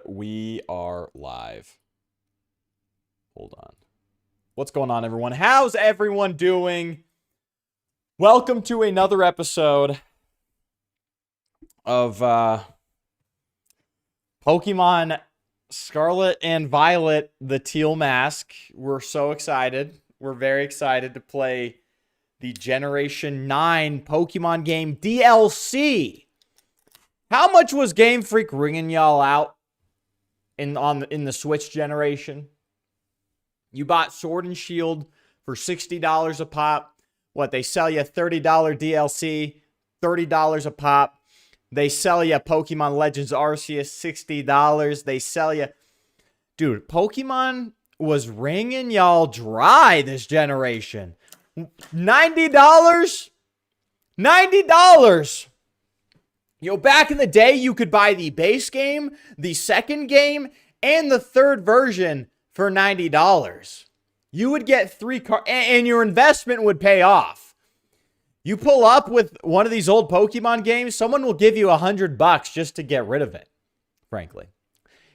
we are live. Hold on. What's going on, everyone? How's everyone doing? Welcome to another episode of Pokemon Scarlet and Violet, the Teal Mask. We're so excited. We're very excited to play the Generation 9 Pokemon game DLC. How much was Game Freak ringing y'all out in the Switch generation? You bought Sword and Shield for $60 a pop. What, they sell you $30 DLC, $30 a pop. They sell you Pokemon Legends Arceus, $60. They sell you... Dude, Pokemon was wringing y'all dry this generation. $90? $90! Yo, back in the day, you could buy the base game, the second game, and the third version for $90. You would get 3 cards, and your investment would pay off. You pull up with one of these old Pokemon games, someone will give you $100 just to get rid of it, frankly.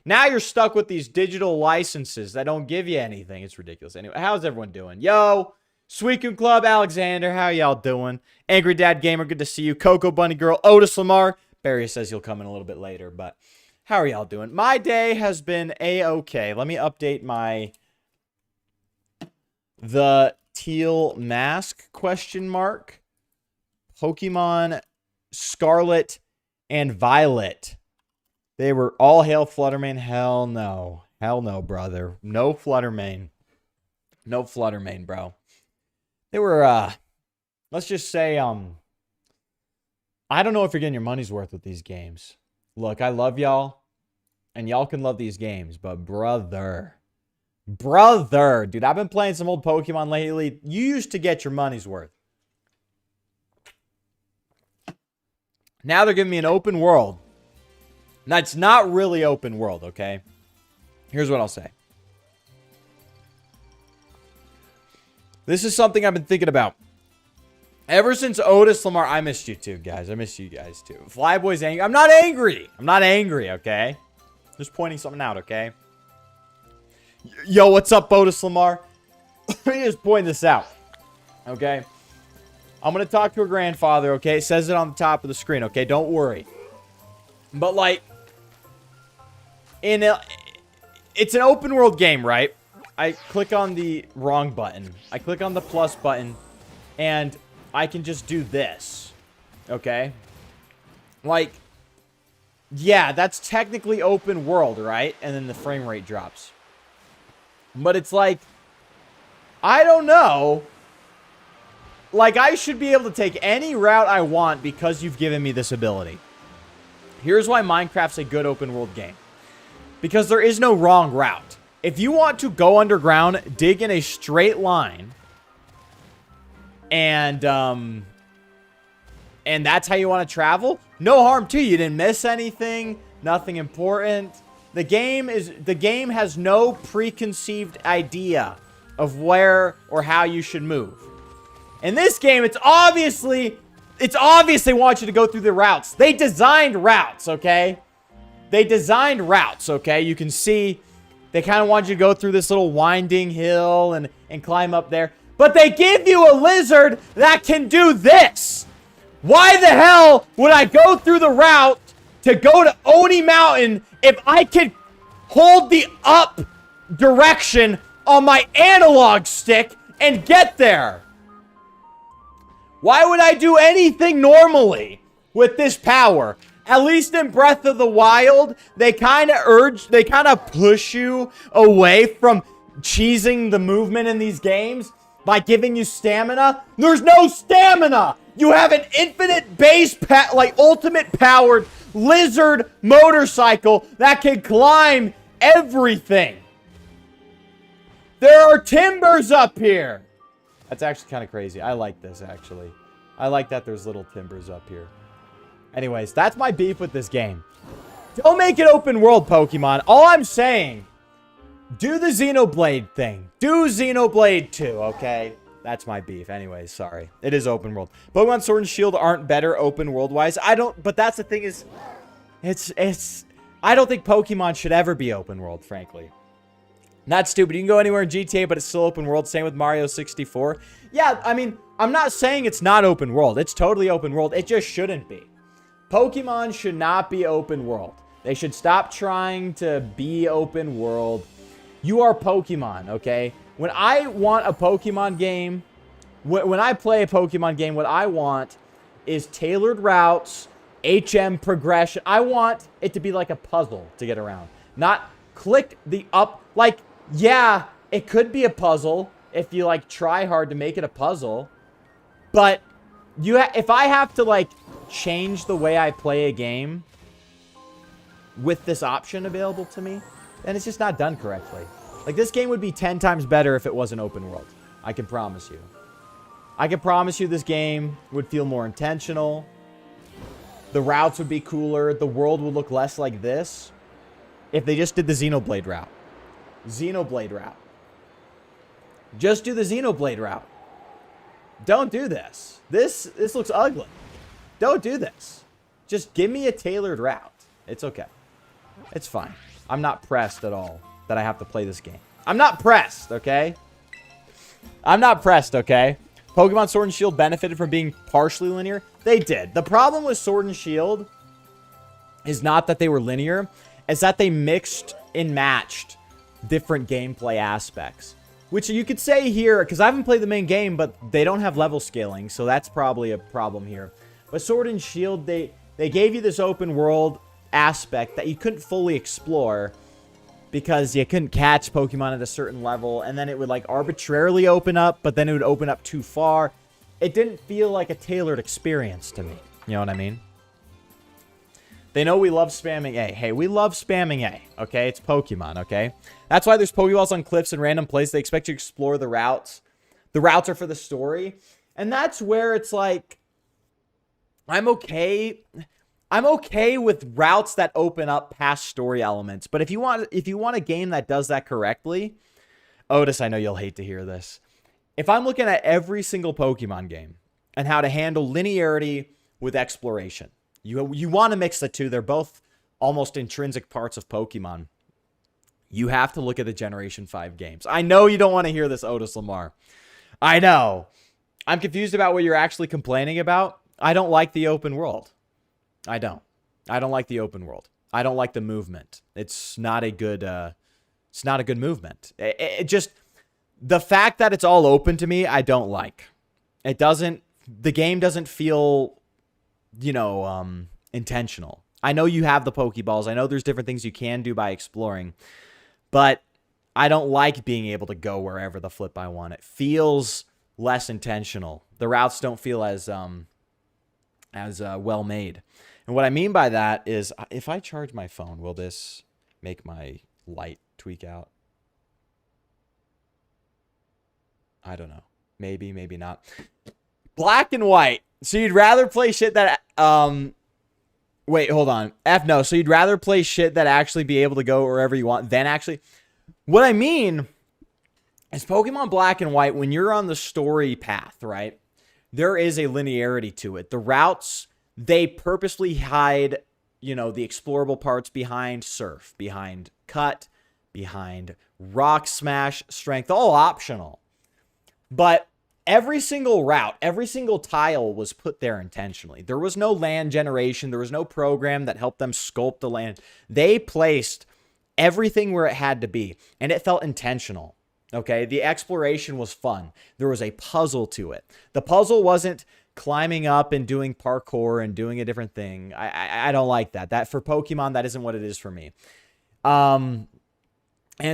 Now you're stuck with these digital licenses that don't give you anything. It's ridiculous. Anyway, how's everyone doing? Yo, Sweetcoon Club, Alexander, how y'all doing? Angry Dad Gamer, good to see you. Coco Bunny Girl, Otis Lamar. Barry says he'll come in a little bit later, but how are y'all doing? My day has been a-okay. Let me update the Teal Mask question mark. Pokemon Scarlet and Violet. They were all hail Fluttermane. Hell no. Hell no, brother. No Fluttermane. No Fluttermane, bro. They were, let's just say, I don't know if you're getting your money's worth with these games. Look, I love y'all, and y'all can love these games, but brother, dude, I've been playing some old Pokemon lately. You used to get your money's worth. Now they're giving me an open world. Now, it's not really open world, okay? Here's what I'll say. This is something I've been thinking about. Ever since Otis Lamar, I missed you too, guys. I missed you guys too. Flyboy's angry. I'm not angry. I'm not angry, okay? Just pointing something out, okay? Yo, what's up, Otis Lamar? Let me just point this out, okay? I'm going to talk to her grandfather, okay? It says it on the top of the screen, okay? Don't worry. But, like, it's an open world game, right? I click on the wrong button. I click on the plus button, and I can just do this, okay? Like, yeah, that's technically open world, right? And then the frame rate drops. But it's like, I don't know. Like, I should be able to take any route I want because you've given me this ability. Here's why Minecraft's a good open world game. Because there is no wrong route. If you want to go underground, dig in a straight line, and that's how you want to travel, no harm to you. You didn't miss anything, nothing important. The game has no preconceived idea of where or how you should move. In this game, it's obviously they want you to go through the routes. They designed routes, okay? They designed routes, okay? You can see they kind of want you to go through this little winding hill and climb up there. But they give you a lizard that can do this. Why the hell would I go through the route to go to Oni Mountain if I could hold the up direction on my analog stick and get there? Why would I do anything normally with this power? At least in Breath of the Wild, they kind of push you away from cheesing the movement in these games by giving you stamina. There's no stamina. You have an infinite base, like ultimate powered lizard motorcycle that can climb everything. There are timbers up here. That's actually kind of crazy. I like this, actually. I like that there's little timbers up here. Anyways, that's my beef with this game. Don't make it open world, Pokemon. All I'm saying, do the Xenoblade thing. Do Xenoblade 2, okay? That's my beef. Anyways, sorry. It is open world. Pokemon Sword and Shield aren't better open world-wise. But that's the thing is, it's I don't think Pokemon should ever be open world, frankly. Not stupid. You can go anywhere in GTA, but it's still open world. Same with Mario 64. Yeah, I mean, I'm not saying it's not open world. It's totally open world. It just shouldn't be. Pokemon should not be open world. They should stop trying to be open world. You are Pokemon, okay? When I want a Pokemon game, when I play a Pokemon game, what I want is tailored routes, HM progression. I want it to be like a puzzle to get around. Not click the up, like, yeah, it could be a puzzle if you, like, try hard to make it a puzzle. But if I have to, like, change the way I play a game with this option available to me, then it's just not done correctly. Like, this game would be 10 times better if it wasn't open world. I can promise you. I can promise you this game would feel more intentional. The routes would be cooler. The world would look less like this if they just did the Xenoblade route. Xenoblade route. Just do the Xenoblade route. Don't do this. This looks ugly. Don't do this. Just give me a tailored route. It's okay. It's fine. I'm not pressed at all that I have to play this game. I'm not pressed, okay? I'm not pressed, okay? Pokemon Sword and Shield benefited from being partially linear. They did. The problem with Sword and Shield is not that they were linear. It's that they mixed and matched different gameplay aspects. Which you could say here, because I haven't played the main game, but they don't have level scaling, so that's probably a problem here. But Sword and Shield, they gave you this open world aspect that you couldn't fully explore because you couldn't catch Pokemon at a certain level, and then it would, like, arbitrarily open up, but then it would open up too far. It didn't feel like a tailored experience to me. You know what I mean? They know we love spamming A. Hey, we love spamming A, okay? It's Pokemon, okay? That's why there's Pokeballs on cliffs and random places. They expect you to explore the routes. The routes are for the story. And that's where it's like, I'm okay with routes that open up past story elements. But if you want a game that does that correctly, Otis, I know you'll hate to hear this. If I'm looking at every single Pokemon game and how to handle linearity with exploration, you want to mix the two. They're both almost intrinsic parts of Pokemon. You have to look at the Generation 5 games. I know you don't want to hear this, Otis Lamar. I know. I'm confused about what you're actually complaining about. I don't like the open world. I don't like the open world. I don't like the movement. It's not a good movement. It just, the fact that it's all open to me, I don't like. The game doesn't feel, intentional. I know you have the Pokeballs. I know there's different things you can do by exploring, but I don't like being able to go wherever the flip I want. It feels less intentional. The routes don't feel as well made. And what I mean by that is, if I charge my phone, will this make my light tweak out? I don't know. Maybe, maybe not. Black and white. So you'd rather play shit that, wait, hold on. No. So you'd rather play shit that actually be able to go wherever you want than actually. What I mean is Pokemon Black and White, when you're on the story path, right? There is a linearity to it. The routes, they purposely hide, the explorable parts behind Surf, behind Cut, behind Rock Smash, Strength, all optional. But every single route, every single tile was put there intentionally. There was no land generation. There was no program that helped them sculpt the land. They placed everything where it had to be, and it felt intentional. Okay, the exploration was fun. There was a puzzle to it. The puzzle wasn't climbing up and doing parkour and doing a different thing. I don't like that. That for Pokemon, that isn't what it is for me. And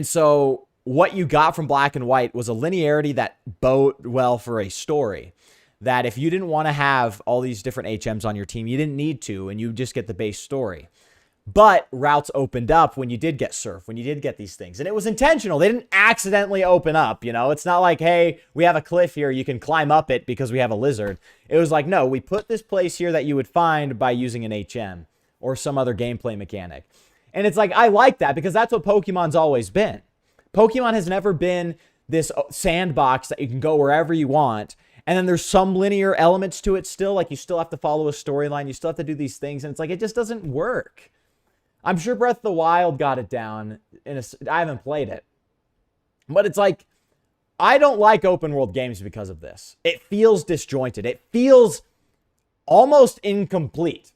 so what you got from Black and White was a linearity that bode well for a story. That if you didn't want to have all these different HMs on your team, you didn't need to, and you just get the base story. But routes opened up when you did get Surf, when you did get these things. And it was intentional. They didn't accidentally open up, It's not like, hey, we have a cliff here. You can climb up it because we have a lizard. It was like, no, we put this place here that you would find by using an HM or some other gameplay mechanic. And it's like, I like that because that's what Pokemon's always been. Pokemon has never been this sandbox that you can go wherever you want. And then there's some linear elements to it still. Like you still have to follow a storyline. You still have to do these things. And it's like, it just doesn't work. I'm sure Breath of the Wild got it down. I haven't played it. But it's like, I don't like open world games because of this. It feels disjointed. It feels almost incomplete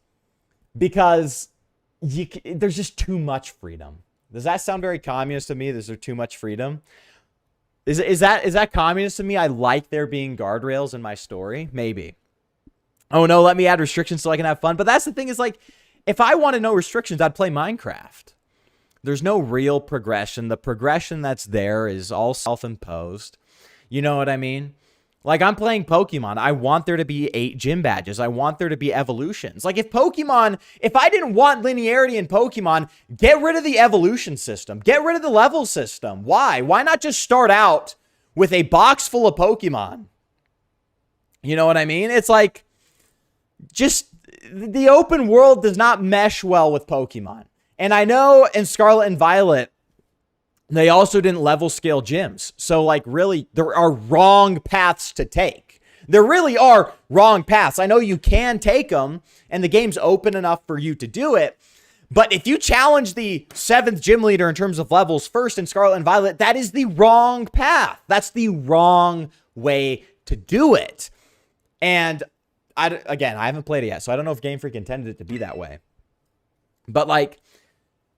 because there's just too much freedom. Does that sound very communist to me? Is there too much freedom? Is that communist to me? I like there being guardrails in my story. Maybe. Oh no, let me add restrictions so I can have fun. But that's the thing is like, if I wanted no restrictions, I'd play Minecraft. There's no real progression. The progression that's there is all self-imposed. You know what I mean? Like, I'm playing Pokemon. I want there to be 8 gym badges. I want there to be evolutions. Like, if I didn't want linearity in Pokemon, get rid of the evolution system. Get rid of the level system. Why? Why not just start out with a box full of Pokemon? You know what I mean? It's like, just, the open world does not mesh well with Pokemon. And I know in Scarlet and Violet, they also didn't level scale gyms. So, like, really, there are wrong paths to take. There really are wrong paths. I know you can take them, and the game's open enough for you to do it. But if you challenge the 7th gym leader in terms of levels first in Scarlet and Violet, that is the wrong path. That's the wrong way to do it. And, again, I haven't played it yet, so I don't know if Game Freak intended it to be that way. But, like,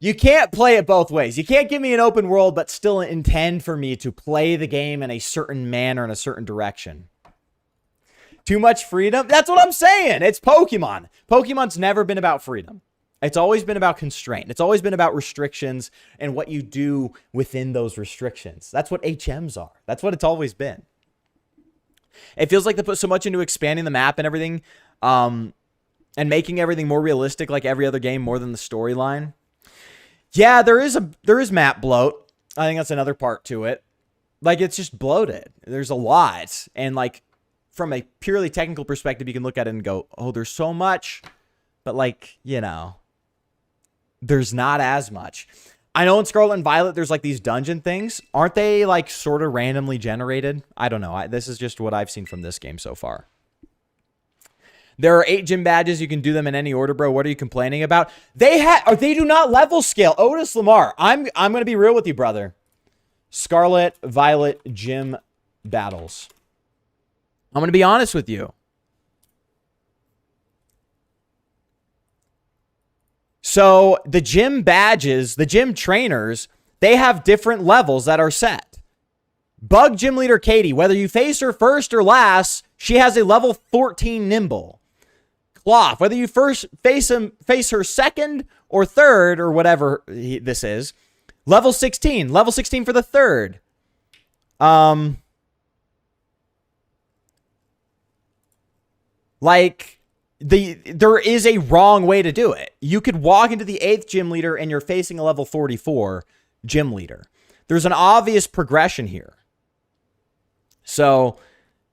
you can't play it both ways. You can't give me an open world, but still intend for me to play the game in a certain manner, in a certain direction. Too much freedom? That's what I'm saying. It's Pokemon. Pokemon's never been about freedom. It's always been about constraint. It's always been about restrictions and what you do within those restrictions. That's what HMs are. That's what it's always been. It feels like they put so much into expanding the map and everything, and making everything more realistic, like every other game, more than the storyline. Yeah, there is map bloat. I think that's another part to it. Like, it's just bloated. There's a lot. And, like, from a purely technical perspective, you can look at it and go, oh, there's so much. But, like, you know, there's not as much. I know in Scarlet and Violet, there's, like, these dungeon things. Aren't they, like, sort of randomly generated? I don't know. This is just what I've seen from this game so far. There are 8 gym badges. You can do them in any order, bro. What are you complaining about? They do not level scale. Otis Lamar. I'm going to be real with you, brother. Scarlet, Violet, gym battles. I'm going to be honest with you. So the gym badges, the gym trainers, they have different levels that are set. Bug gym leader Katie, whether you face her first or last, she has a level 14 nimble. Cloth, whether you first face her second or third or whatever this is, level 16. Level 16 for the third. Like, there is a wrong way to do it. You could walk into the 8th gym leader and you're facing a level 44 gym leader. There's an obvious progression here. So,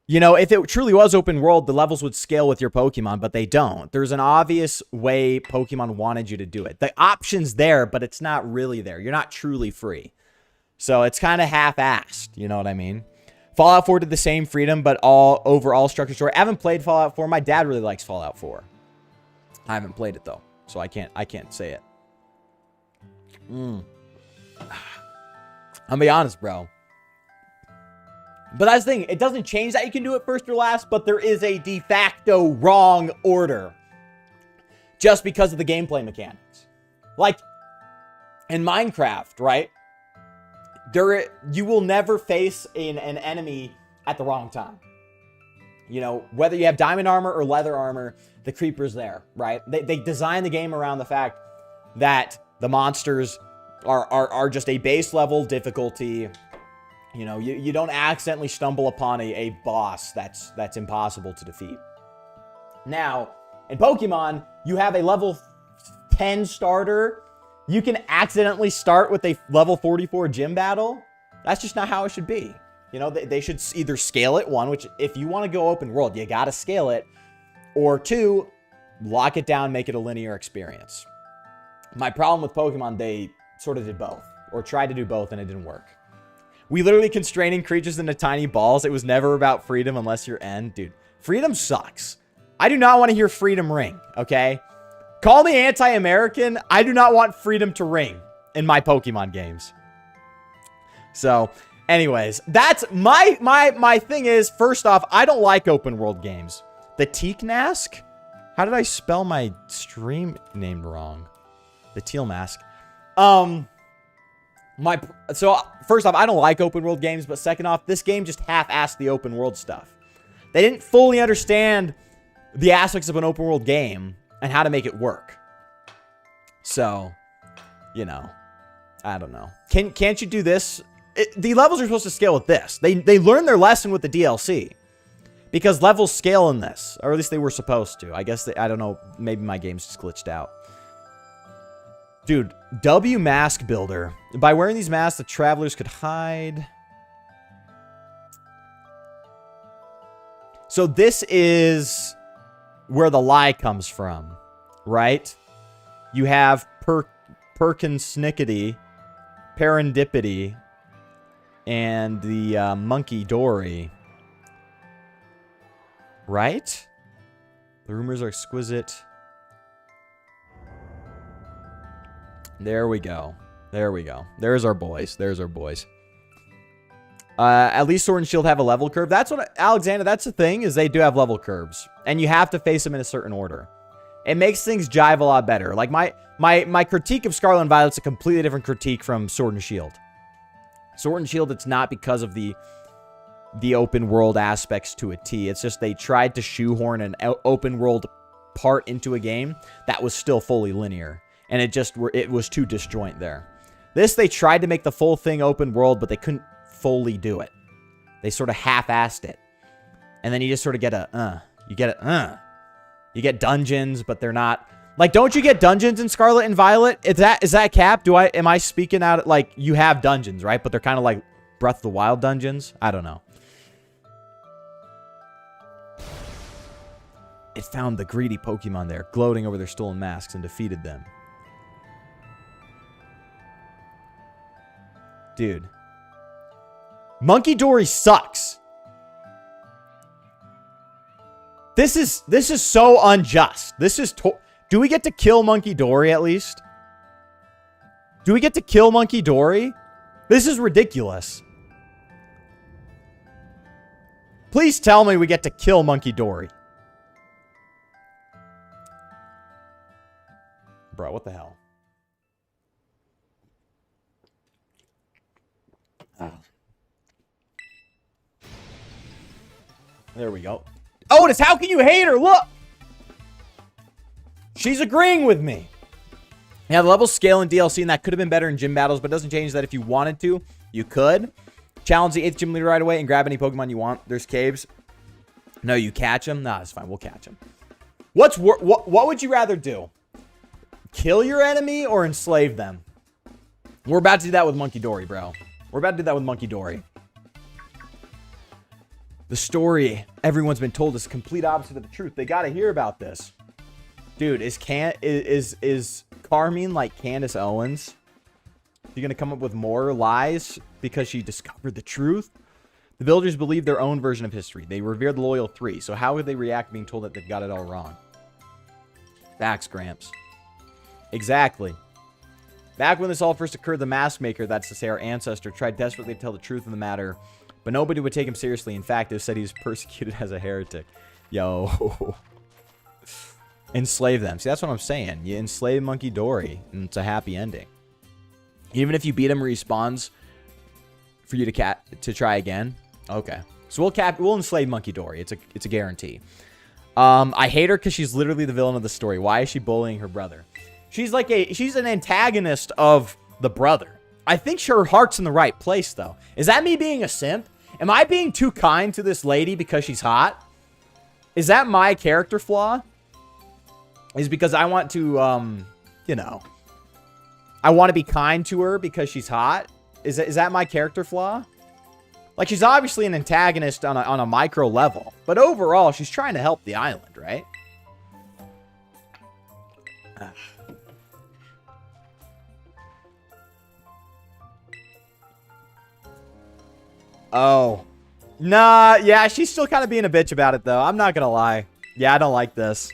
you know, if it truly was open world, the levels would scale with your Pokemon, but they don't. There's an obvious way Pokemon wanted you to do it. The option's there, but it's not really there. You're not truly free. So it's kind of half-assed, you know what I mean? Fallout 4 did the same freedom, but overall structured story. I haven't played Fallout 4. My dad really likes Fallout 4. I haven't played it, though, so I can't say it. I'll be honest, bro. But that's the thing. It doesn't change that you can do it first or last, but there is a de facto wrong order just because of the gameplay mechanics. Like, in Minecraft, right? You will never face an enemy at the wrong time. You know, whether you have diamond armor or leather armor, the creeper's there, right? They design the game around the fact that the monsters are just a base level difficulty. You know, you don't accidentally stumble upon a boss that's impossible to defeat. Now, in Pokemon, you have a level 10 starter. You can accidentally start with a level 44 gym battle. That's just not how it should be. You know, they should either scale it, one, which if you want to go open world, you got to scale it. Or two, lock it down, make it a linear experience. My problem with Pokemon, they sort of did both. Or tried to do both, and it didn't work. We literally constraining creatures into tiny balls. It was never about freedom unless you're N. Dude, freedom sucks. I do not want to hear freedom ring, okay? Call me anti-American. I do not want freedom to ring in my Pokemon games. So, anyways, that's my thing is, first off, I don't like open world games. The Teak Mask? How did I spell my stream name wrong? The Teal Mask. So first off, I don't like open world games, but second off, this game just half-assed the open world stuff. They didn't fully understand the aspects of an open world game and how to make it work. So, you know, I don't know. Can't you do this? The levels are supposed to scale with this. They learned their lesson with the DLC. Because levels scale in this. Or at least they were supposed to. I guess, I don't know. Maybe my game's just glitched out. Dude, W Mask Builder. By wearing these masks, the travelers could hide. So this is where the lie comes from, right? You have Perkinsnickety, Parendipity, and the Monkey Dory. Right? The rumors are exquisite. There we go. There we go. There's our boys. There's our boys. At least Sword and Shield have a level curve. That's what, Alexander, that's the thing, is they do have level curves. And you have to face them in a certain order. It makes things jive a lot better. Like, my critique of Scarlet and Violet's a completely different critique from Sword and Shield. Sword and Shield, it's not because of the open world aspects to a T. It's just they tried to shoehorn an open world part into a game that was still fully linear. And it was too disjoint there. This, they tried to make the full thing open world, but they couldn't fully do it. They sort of half-assed it. And then you just sort of get you get dungeons, but they're not. Like, don't you get dungeons in Scarlet and Violet? Is that cap? Am I speaking out, like, you have dungeons, right? But they're kind of like Breath of the Wild dungeons? I don't know. It found the greedy Pokemon there, gloating over their stolen masks, and defeated them. Dude. Monkey Dory sucks. This is so unjust. Do we get to kill Monkey Dory at least? Do we get to kill Monkey Dory? This is ridiculous. Please tell me we get to kill Monkey Dory. Bro, what the hell? There we go. Otis, how can you hate her? Look! She's agreeing with me. Yeah, the level scale in DLC, and that could have been better in gym battles, but it doesn't change that if you wanted to, you could. Challenge the 8th gym leader right away and grab any Pokemon you want. There's caves. No, you catch them? Nah, it's fine. We'll catch them. What would you rather do? Kill your enemy or enslave them? We're about to do that with Monkey Dory, bro. We're about to do that with Monkey Dory. The story everyone's been told is the complete opposite of the truth. They gotta hear about this. Dude, is Carmine like Candace Owens? You gonna come up with more lies because she discovered the truth? The villagers believe their own version of history. They revere the loyal three. So how would they react being told that they've got it all wrong? Facts, Gramps. Exactly. Back when this all first occurred, the mask maker, that's to say our ancestor, tried desperately to tell the truth of the matter, but nobody would take him seriously. In fact, it was said he was persecuted as a heretic. Yo. Enslave them. See, that's what I'm saying. You enslave Monkey Dory, and it's a happy ending. Even if you beat him, respawns for you to try again. Okay. So we'll enslave Monkey Dory. It's a guarantee. I hate her because she's literally the villain of the story. Why is she bullying her brother? She's an antagonist of the brother. I think her heart's in the right place, though. Is that me being a simp? Am I being too kind to this lady because she's hot? Is that my character flaw? Is because I want to, you know, I want to be kind to her because she's hot? Is that my character flaw? Like, she's obviously an antagonist on a micro level. But overall, she's trying to help the island, right? Oh. Nah, yeah, she's still kind of being a bitch about it, though. I'm not gonna lie. Yeah, I don't like this.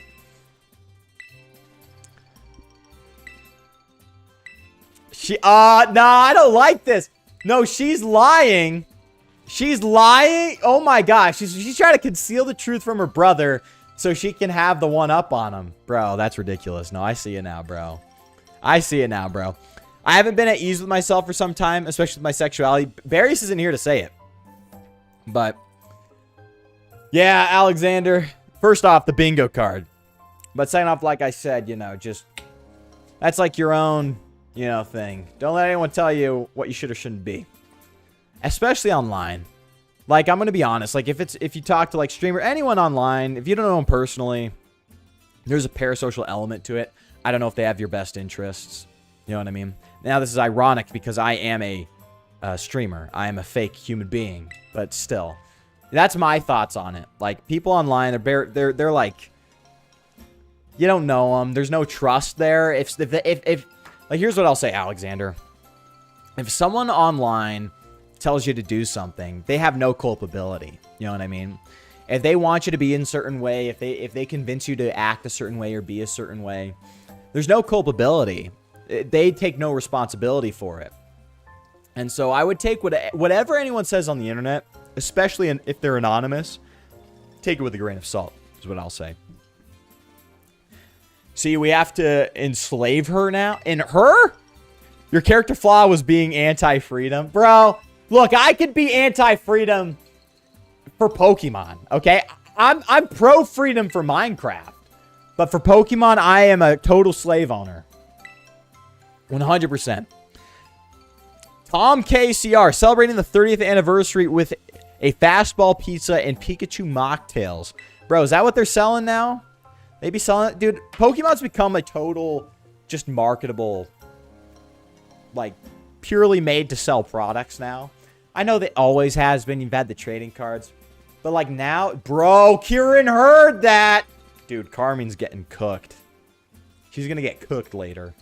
No, I don't like this. No, she's lying. She's lying. Oh my gosh. She's trying to conceal the truth from her brother so she can have the one up on him. Bro, that's ridiculous. No, I see it now, bro. I see it now, bro. I haven't been at ease with myself for some time, especially with my sexuality. Barrios isn't here to say it. But, yeah, Alexander. First off, the bingo card. But second off, like I said, you know, just... That's like your own, you know, thing. Don't let anyone tell you what you should or shouldn't be. Especially online. Like, I'm going to be honest. Like, if you talk to, like, streamer, anyone online, if you don't know them personally, there's a parasocial element to it. I don't know if they have your best interests. You know what I mean? Now, this is ironic because I am a streamer. I am a fake human being. But still. That's my thoughts on it. Like, people online, they're like... You don't know them. There's no trust there. If like, here's what I'll say, Alexander. If someone online tells you to do something, they have no culpability. You know what I mean? If they want you to be in a certain way, if they convince you to act a certain way or be a certain way, there's no culpability. They take no responsibility for it. And so I would take whatever anyone says on the internet, especially if they're anonymous, take it with a grain of salt, is what I'll say. See, we have to enslave her now. And her? Your character flaw was being anti-freedom. Bro, look, I could be anti-freedom for Pokemon, okay? I'm pro-freedom for Minecraft. But for Pokemon, I am a total slave owner. 100%. Tom KCR, celebrating the 30th anniversary with a fastball pizza and Pikachu mocktails. Bro, is that what they're selling now? They be selling it? Dude, Pokemon's become a total, just marketable, like, purely made to sell products now. I know that always has been. You've had the trading cards. But, like, now, bro, Kieran heard that. Dude, Carmen's getting cooked. She's gonna get cooked later.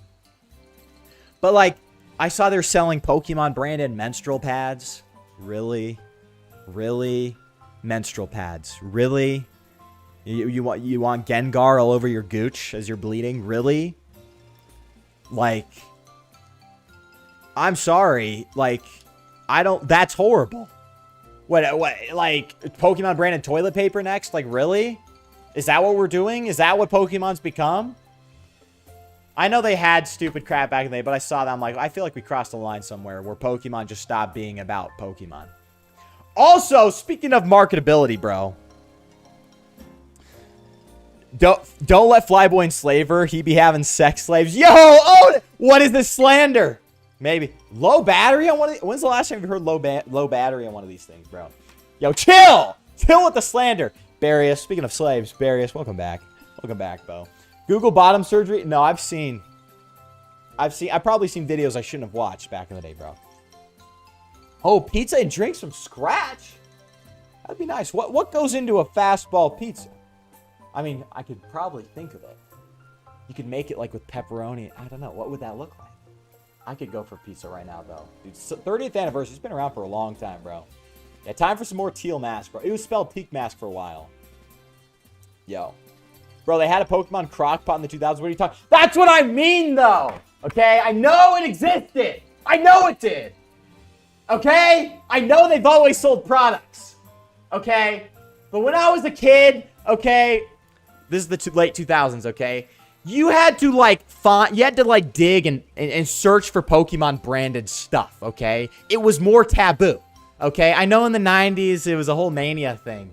But, like, I saw they're selling Pokemon branded menstrual pads. Really? Really? Menstrual pads. Really? You want Gengar all over your gooch as you're bleeding? Really? Like, I'm sorry. Like, I don't... That's horrible. What, like, Pokemon branded toilet paper next? Like, really? Is that what we're doing? Is that what Pokemon's become? I know they had stupid crap back in the day, but I saw that. I'm like, I feel like we crossed the line somewhere where Pokemon just stopped being about Pokemon. Also, speaking of marketability, bro... Don't let Flyboy enslave her. He be having sex slaves. Yo, oh, what is this slander? Maybe. Low battery on one of these? When's the last time you heard low battery on one of these things, bro? Yo, chill. Chill with the slander. Barrios, speaking of slaves, Barrios, welcome back. Welcome back, Bo. Google bottom surgery? No, I've probably seen videos I shouldn't have watched back in the day, bro. Oh, pizza and drinks from scratch? That'd be nice. What goes into a fastball pizza? I mean, I could probably think of it. You could make it like with pepperoni. I don't know. What would that look like? I could go for pizza right now, though. Dude, 30th anniversary. It's been around for a long time, bro. Yeah, time for some more Teal mask, bro. It was spelled Teak mask for a while. Yo. Bro, they had a Pokemon Crockpot in the 2000s. What are you talking? That's what I mean, though. Okay? I know it existed. I know it did. Okay? I know they've always sold products. Okay? But when I was a kid, okay... This is the late 2000s, okay? You had to, like, dig and search for Pokemon-branded stuff, okay? It was more taboo, okay? I know in the 90s, it was a whole mania thing.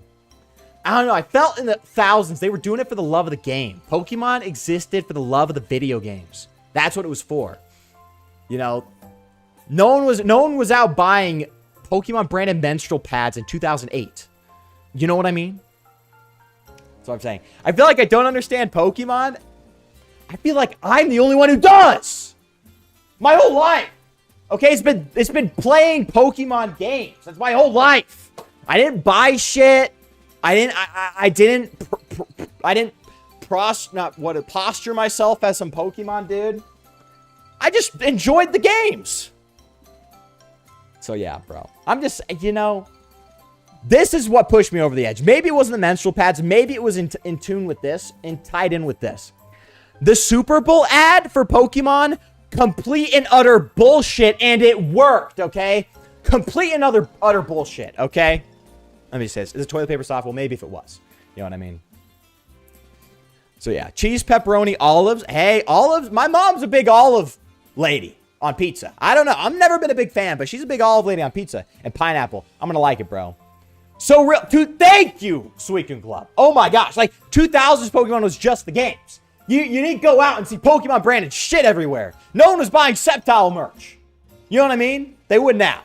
I don't know. I felt in the thousands, they were doing it for the love of the game. Pokemon existed for the love of the video games. That's what it was for. You know, no one was out buying Pokemon-branded menstrual pads in 2008. You know what I mean? That's what I'm saying. I feel like I don't understand Pokemon. I feel like I'm the only one who does. My whole life. Okay, it's been playing Pokemon games. That's my whole life. I didn't buy shit. I didn't posture myself as some Pokemon dude. I just enjoyed the games. So yeah, bro. I'm just, you know, this is what pushed me over the edge. Maybe it wasn't the menstrual pads. Maybe it was in tune with this and tied in with this. The Super Bowl ad for Pokemon complete and utter bullshit, and it worked, okay? Complete and utter bullshit, okay? Let me say this. Is it toilet paper soft? Well, maybe if it was. You know what I mean? So, yeah. Cheese, pepperoni, olives. Hey, olives. My mom's a big olive lady on pizza. I don't know. I've never been a big fan, but she's a big olive lady on pizza. And pineapple. I'm going to like it, bro. So real. Dude, thank you, Suicune Club. Oh, my gosh. Like, 2000's Pokemon was just the games. You need to go out and see Pokemon branded shit everywhere. No one was buying Sceptile merch. You know what I mean? They would now.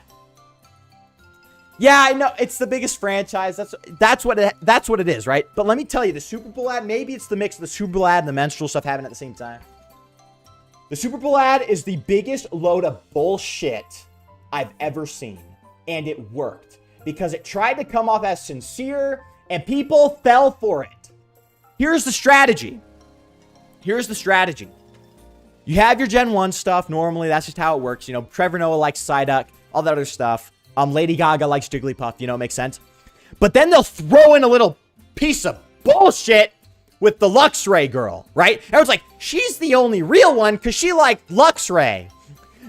Yeah, I know. It's the biggest franchise. That's what it is, right? But let me tell you, the Super Bowl ad, maybe it's the mix of the Super Bowl ad and the menstrual stuff happening at the same time. The Super Bowl ad is the biggest load of bullshit I've ever seen. And it worked. Because it tried to come off as sincere, and people fell for it. Here's the strategy. Here's the strategy. You have your Gen 1 stuff. Normally, that's just how it works. You know, Trevor Noah likes Psyduck, all that other stuff. Lady Gaga likes Jigglypuff. You know, it makes sense. But then they'll throw in a little piece of bullshit with the Luxray girl, right? Everyone's like, she's the only real one because she liked Luxray.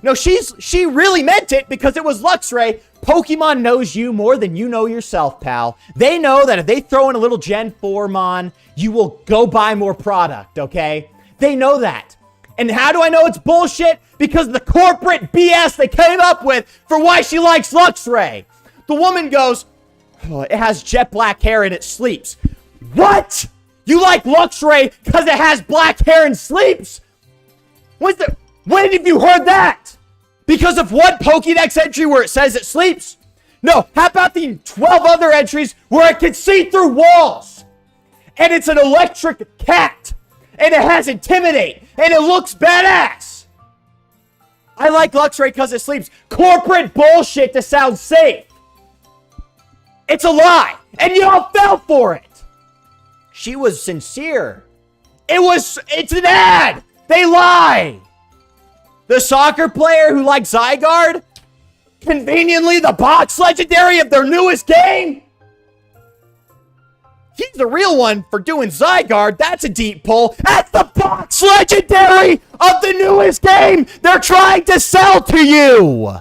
No, she really meant it because it was Luxray. Pokemon knows you more than you know yourself, pal. They know that if they throw in a little Gen 4 Mon, you will go buy more product, okay? They know that. And how do I know it's bullshit? Because of the corporate BS they came up with for why she likes Luxray. The woman goes, oh, it has jet black hair and it sleeps. What? You like Luxray because it has black hair and sleeps? When have you heard that? Because of one Pokédex entry where it says it sleeps? No, how about the 12 other entries where it can see through walls? And it's an electric cat. And it has Intimidate. And it looks badass. I like Luxray because it sleeps. Corporate bullshit to sound safe. It's a lie. And y'all fell for it. She was sincere. It's an ad. They lie. The soccer player who likes Zygarde, conveniently the box legendary of their newest game. He's the real one for doing Zygarde. That's a deep pull. That's the box legendary of the newest game they're trying to sell to you.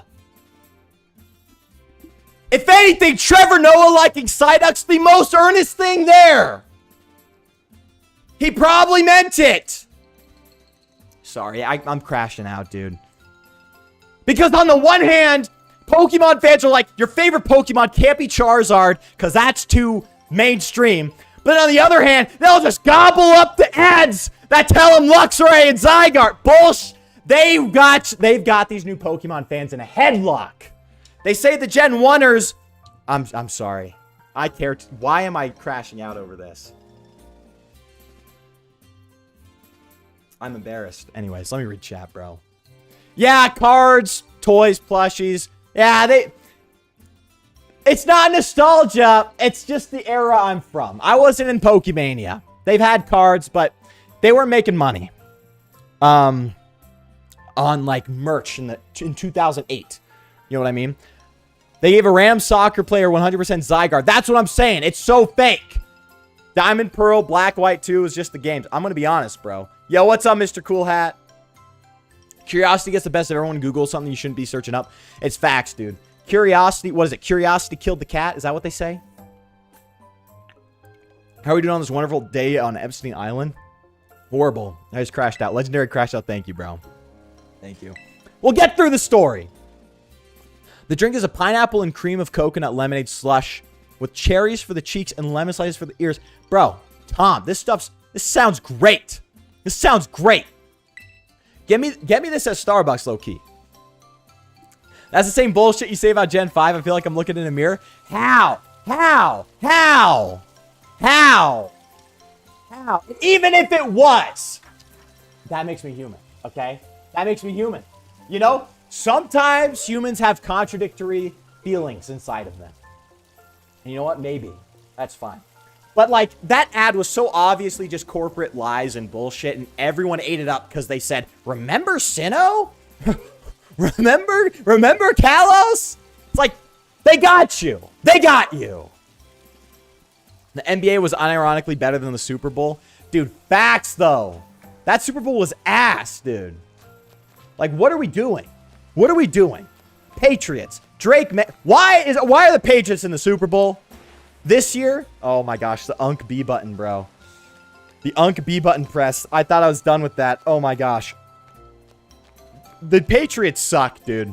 If anything, Trevor Noah liking Psyduck's the most earnest thing there. He probably meant it. Sorry, I'm crashing out, dude. Because on the one hand, Pokemon fans are like, your favorite Pokemon can't be Charizard because that's too mainstream. But on the other hand, they'll just gobble up the ads that tell them Luxray and Zygarde. Bullshit. They've got these new Pokemon fans in a headlock. They say the Gen 1ers... I'm sorry. I care. Why am I crashing out over this? I'm embarrassed. Anyways, let me read chat, bro. Yeah, cards, toys, plushies. Yeah, it's not nostalgia. It's just the era I'm from. I wasn't in Pokemania. They've had cards, but they weren't making money. On like merch in 2008. You know what I mean? They gave a random soccer player 100% Zygarde. That's what I'm saying. It's so fake. Diamond, Pearl, Black, White 2 is just the games. I'm going to be honest, bro. Yo, what's up, Mr. Cool Hat? Curiosity gets the best of everyone. Google something you shouldn't be searching up. It's facts, dude. Curiosity, what is it? Curiosity killed the cat? Is that what they say? How are we doing on this wonderful day on Epstein Island? Horrible. I just crashed out. Legendary crashed out. Thank you, bro. Thank you. We'll get through the story. The drink is a pineapple and cream of coconut lemonade slush with cherries for the cheeks and lemon slices for the ears. Bro, Tom, this sounds great. This sounds great. Get me this at Starbucks, low-key. That's the same bullshit you say about Gen 5. I feel like I'm looking in a mirror. How? Even if it was. That makes me human, okay? That makes me human. You know, sometimes humans have contradictory feelings inside of them. And you know what? Maybe. That's fine. But, like, that ad was so obviously just corporate lies and bullshit, and everyone ate it up because they said, remember Sinnoh? Remember Kalos? It's like, they got you. They got you. The NBA was unironically better than the Super Bowl. Dude, facts, though. That Super Bowl was ass, dude. Like, what are we doing? What are we doing? Patriots. Drake. Why are the Patriots in the Super Bowl this year? Oh my gosh, the Unk B button, bro. The Unk B button press. I thought I was done with that. Oh my gosh. The Patriots suck, dude.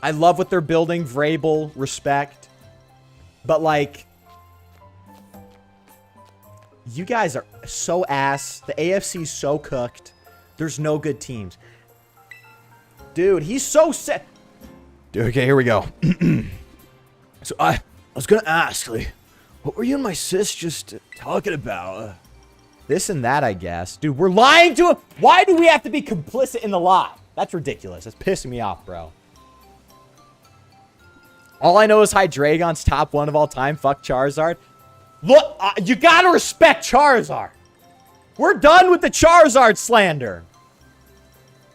I love what they're building. Vrabel, respect. But like, you guys are so ass. The AFC's so cooked. There's no good teams. Dude, he's so set. Dude, okay, here we go. So I was gonna ask, like, what were you and my sis just talking about? This and that, I guess. Dude, we're lying to him. Why do we have to be complicit in the lie? That's ridiculous. That's pissing me off, bro. All I know is Hydreigon's top 1 of all time. Fuck Charizard. Look, you gotta respect Charizard. We're done with the Charizard slander.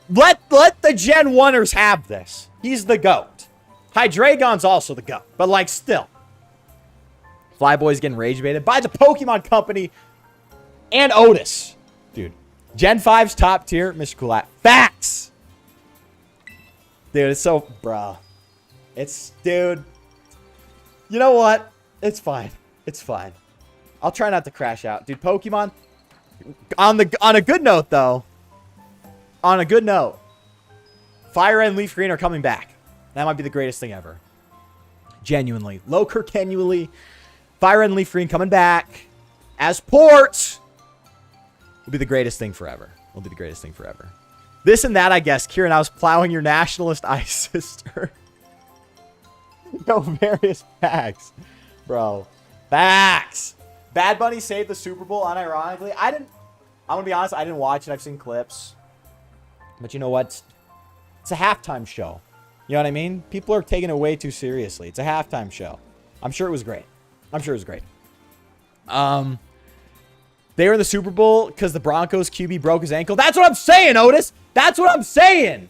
Let the Gen 1ers have this. He's the GOAT. Hydreigon's also the GOAT. But, like, still. Flyboy's getting rage baited by the Pokemon Company and Otis. Dude. Gen 5's top tier. Mr. Coolat. Facts! Dude, it's so... Bruh. It's... Dude. You know what? It's fine. It's fine. I'll try not to crash out. Dude, Pokemon... On a good note, though... On a good note, Fire Red and Leaf Green are coming back. That might be the greatest thing ever. Genuinely. Low-Kirk-annually. Fire Red and Leaf Green coming back as ports. Will be the greatest thing forever. Will be the greatest thing forever. This and that, I guess. Kieran, I was plowing your nationalist ice sister. Yo, various facts. Bro. Facts. Bad Bunny saved the Super Bowl, unironically. I'm going to be honest, I didn't watch it. I've seen clips. But you know what? It's a halftime show. You know what I mean? People are taking it way too seriously. It's a halftime show. I'm sure it was great. I'm sure it was great. They were in the Super Bowl because the Broncos QB broke his ankle. That's what I'm saying, Otis. That's what I'm saying.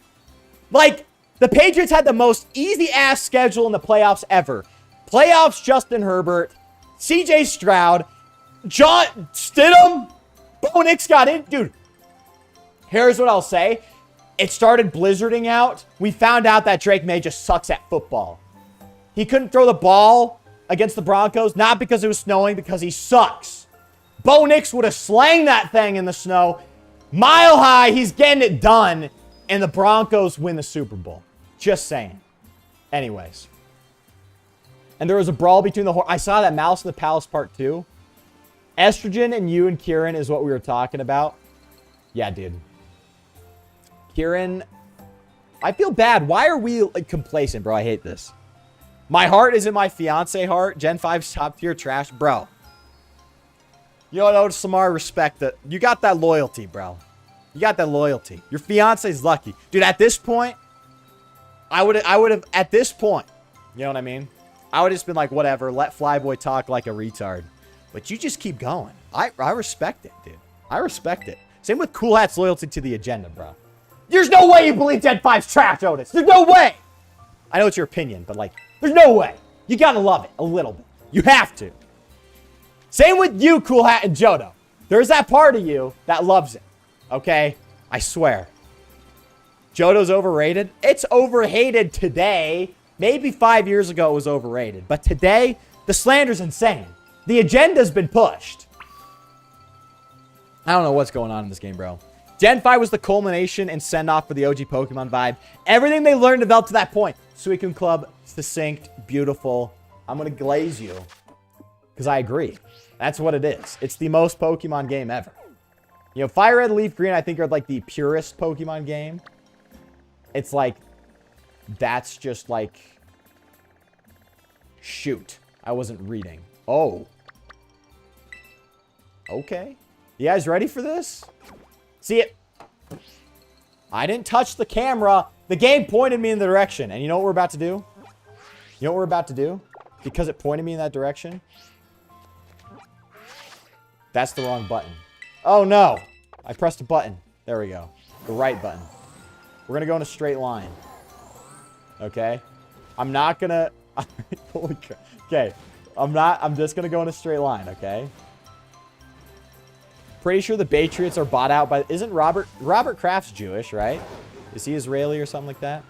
Like, the Patriots had the most easy-ass schedule in the playoffs ever. Playoffs, Justin Herbert, CJ Stroud, John Stidham, Bo Nix got in. Dude, here's what I'll say. It started blizzarding out. We found out that Drake May just sucks at football. He couldn't throw the ball against the Broncos, not because it was snowing, because he sucks. Bo Nix would have slanged that thing in the snow. Mile high, he's getting it done, and the Broncos win the Super Bowl. Just saying. Anyways. And there was a brawl between the... I saw that Mouse in the Palace Part 2. Estrogen and you and Kieran is what we were talking about. Yeah, dude. Kieran, I feel bad. Why are we like, complacent, bro? I hate this. My heart is in my fiance heart. Gen 5's top tier trash. Bro. You know what, Samar, respect that. You got that loyalty, bro. You got that loyalty. Your fiance's lucky. Dude, at this point, I would have, at this point, you know what I mean? I would have just been like, whatever, let Flyboy talk like a retard. But you just keep going. I respect it, dude. I respect it. Same with Cool Hat's loyalty to the agenda, bro. There's no way you believe Gen 5's trash, Otis. There's no way. I know it's your opinion, but like, there's no way. You gotta love it a little bit. You have to. Same with you, Cool Hat and Jodo. There's that part of you that loves it. Okay? I swear. Jodo's overrated. It's overhated today. Maybe 5 years ago it was overrated. But today, the slander's insane. The agenda's been pushed. I don't know what's going on in this game, bro. Gen 5 was the culmination and send-off for the OG Pokemon vibe. Everything they learned developed to that point. Suicune Club, succinct, beautiful. I'm going to glaze you. Because I agree. That's what it is. It's the most Pokemon game ever. You know, Fire Red, Leaf Green, I think are like the purest Pokemon game. It's like, that's just like, shoot. I wasn't reading. Oh. Okay. You guys ready for this? See it? I didn't touch the camera. The game pointed me in the direction. And you know what we're about to do? You know what we're about to do? Because it pointed me in that direction? That's the wrong button. Oh, no. I pressed a button. There we go. The right button. We're going to go in a straight line. Okay? I'm not going to... Holy crap. Okay. I'm just going to go in a straight line, okay? Pretty sure the Patriots are bought out by... Isn't Robert Kraft's Jewish, right? Is he Israeli or something like that?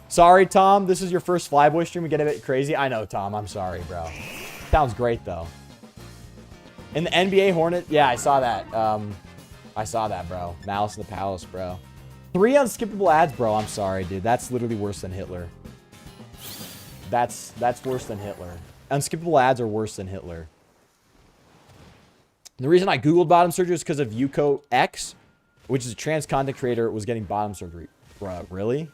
Sorry, Tom. This is your first Flyboy stream. We get a bit crazy. I know, Tom. I'm sorry, bro. Sounds great, though. In the NBA Hornet, yeah, I saw that. I saw that, bro. Malice in the Palace, bro. 3 unskippable ads, bro. I'm sorry, dude. That's literally worse than Hitler. That's worse than Hitler. Unskippable ads are worse than Hitler. The reason I Googled bottom surgery is because of Yuko X, which is a trans content creator, was getting bottom surgery. Bro, really?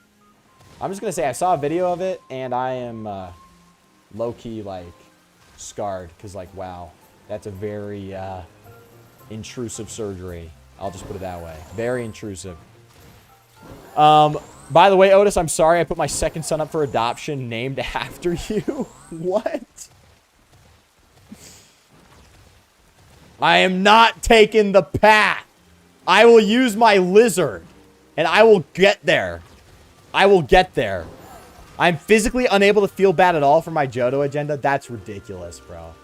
I'm just going to say I saw a video of it, and I am low-key, like, scarred. Because, like, wow. That's a very intrusive surgery. I'll just put it that way. Very intrusive. By the way, Otis, I'm sorry I put my second son up for adoption named after you. What? I am not taking the path. I will use my lizard. And I will get there. I will get there. I'm physically unable to feel bad at all for my Johto agenda. That's ridiculous, bro.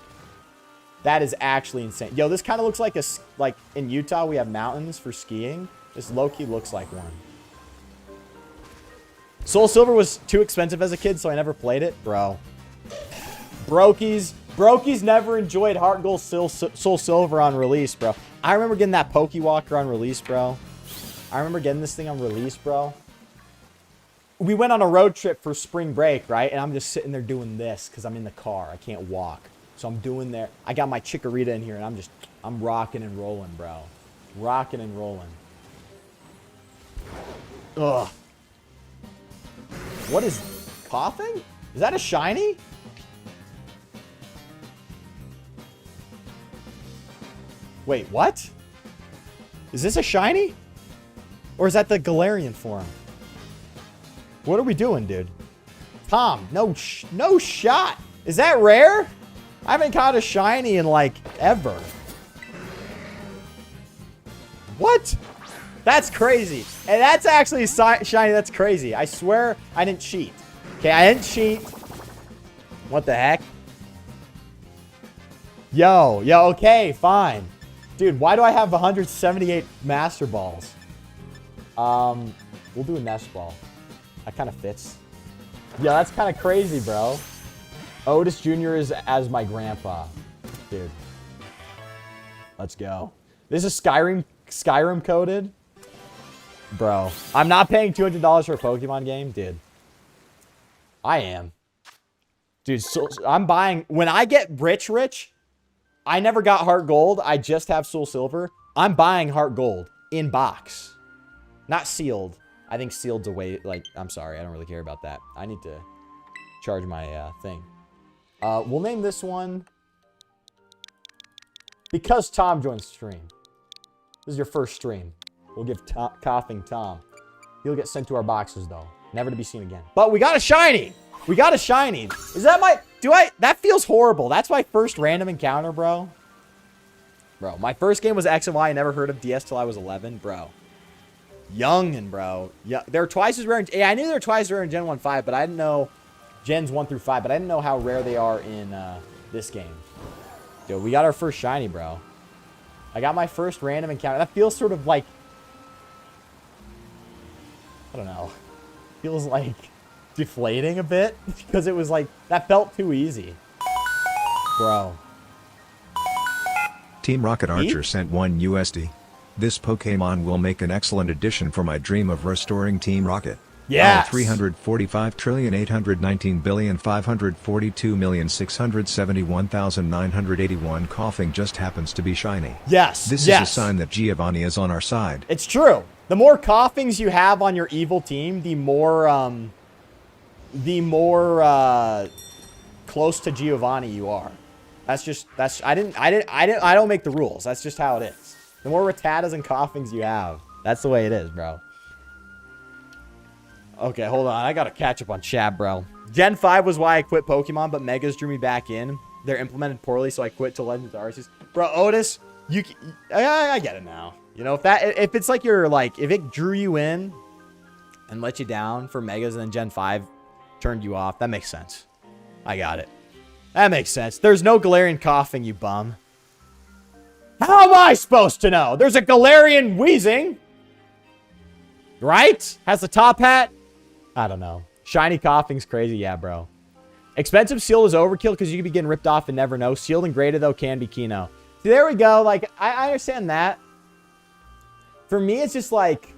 That is actually insane. Yo, this kind of looks like a... Like, in Utah, we have mountains for skiing. This low-key looks like one. Soul Silver was too expensive as a kid, so I never played it. Bro. Brokies never enjoyed Heart Gold Soul Silver on release, bro. I remember getting that Pokewalker on release, bro. I remember getting this thing on release, bro. We went on a road trip for spring break, right? And I'm just sitting there doing this because I'm in the car. I can't walk. So I'm doing there. I got my Chikorita in here, and I'm rocking and rolling, bro. Rocking and rolling. Ugh. What is coughing? Is that a shiny? Wait, what? Is this a shiny? Or is that the Galarian form? What are we doing, dude? Tom, no shot. Is that rare? I haven't caught a shiny in, like, ever. What? That's crazy. And that's actually shiny. That's crazy. I swear I didn't cheat. Okay, I didn't cheat. What the heck? Yo, okay, fine. Dude, why do I have 178 Master Balls? We'll do a Nest Ball. That kind of fits. Yeah, that's kind of crazy, bro. Otis Jr. is as my grandpa. Dude. Let's go. This is Skyrim coded. Bro. I'm not paying $200 for a Pokemon game. Dude. I am. Dude, so I'm buying... When I get rich, I never got Heart Gold. I just have Soul Silver. I'm buying Heart Gold in box. Not sealed. I think sealed's a way... Like, I'm sorry. I don't really care about that. I need to charge my thing. We'll name this one... Because Tom joined the stream. This is your first stream. We'll give Coughing Tom. He'll get sent to our boxes, though. Never to be seen again. But we got a shiny! We got a shiny. Is that my... That feels horrible. That's my first random encounter, bro. Bro, my first game was X and Y. I never heard of DS till I was 11, bro. Youngin', bro. Yeah, they're twice as rare. I knew they were twice as rare in Gen 1-5, but I didn't know Gens 1 through 5, but I didn't know how rare they are in this game. Dude, we got our first shiny, bro. I got my first random encounter. That feels sort of like... I don't know. Feels like deflating a bit because it was like... That felt too easy. Bro. Team Rocket Archer sent 1 USD. This Pokemon will make an excellent addition for my dream of restoring Team Rocket. Yes. 345,819,542,671,981 coughing just happens to be shiny. Yes. This is a sign that Giovanni is on our side. It's true. The more coughings you have on your evil team, the more close to Giovanni you are. I don't make the rules. That's just how it is. The more Rattatas and coughings you have, that's the way it is, bro. Okay, hold on. I gotta catch up on chat, bro. Gen 5 was why I quit Pokemon, but Megas drew me back in. They're implemented poorly, so I quit to Legends Arceus. Bro, Otis, I get it now. You know, if it's like if it drew you in and let you down for Megas and then Gen 5 turned you off, that makes sense. I got it. That makes sense. There's no Galarian coughing, you bum. How am I supposed to know? There's a Galarian wheezing. Right? Has the top hat? I don't know. Shiny coughing's crazy. Yeah, bro. Expensive sealed is overkill because you could be getting ripped off and never know. Sealed and graded, though, can be Kino. See, there we go. Like, I understand that. For me, it's just like,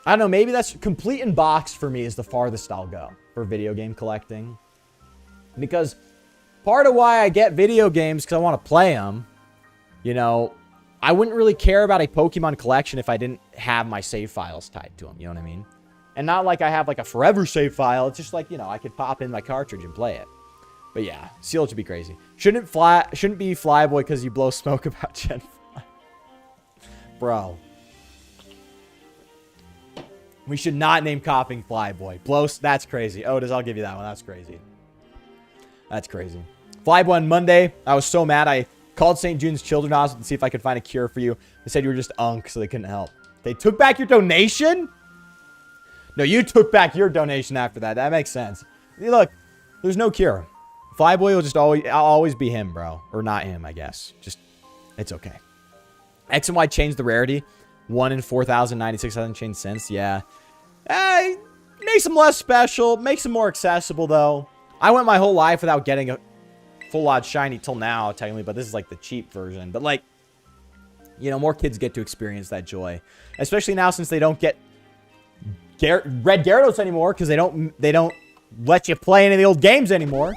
I don't know. Maybe that's complete in box for me is the farthest I'll go for video game collecting. Because part of why I get video games because I want to play them, you know, I wouldn't really care about a Pokemon collection if I didn't have my save files tied to them. You know what I mean? And not like I have like a forever save file. It's just like, you know, I could pop in my cartridge and play it. But yeah, sealed should be crazy. Shouldn't be Flyboy because you blow smoke about Gen 5. Bro. We should not name coughing Flyboy. That's crazy. Otis, I'll give you that one. That's crazy. That's crazy. Flyboy on Monday. I was so mad. I called St. Jude's Children's Hospital to see if I could find a cure for you. They said you were just unk, so they couldn't help. They took back your donation? No, you took back your donation after that. That makes sense. Look, there's no cure. Flyboy will just always be him, bro. Or not him, I guess. Just, it's okay. X and Y changed the rarity. 1 in 4,096 hasn't changed since. Yeah. Makes them less special. Makes them more accessible, though. I went my whole life without getting a full odd shiny till now, technically. But this is like the cheap version. But like, you know, more kids get to experience that joy. Especially now since they don't get red Gyarados anymore. Because they don't let you play any of the old games anymore.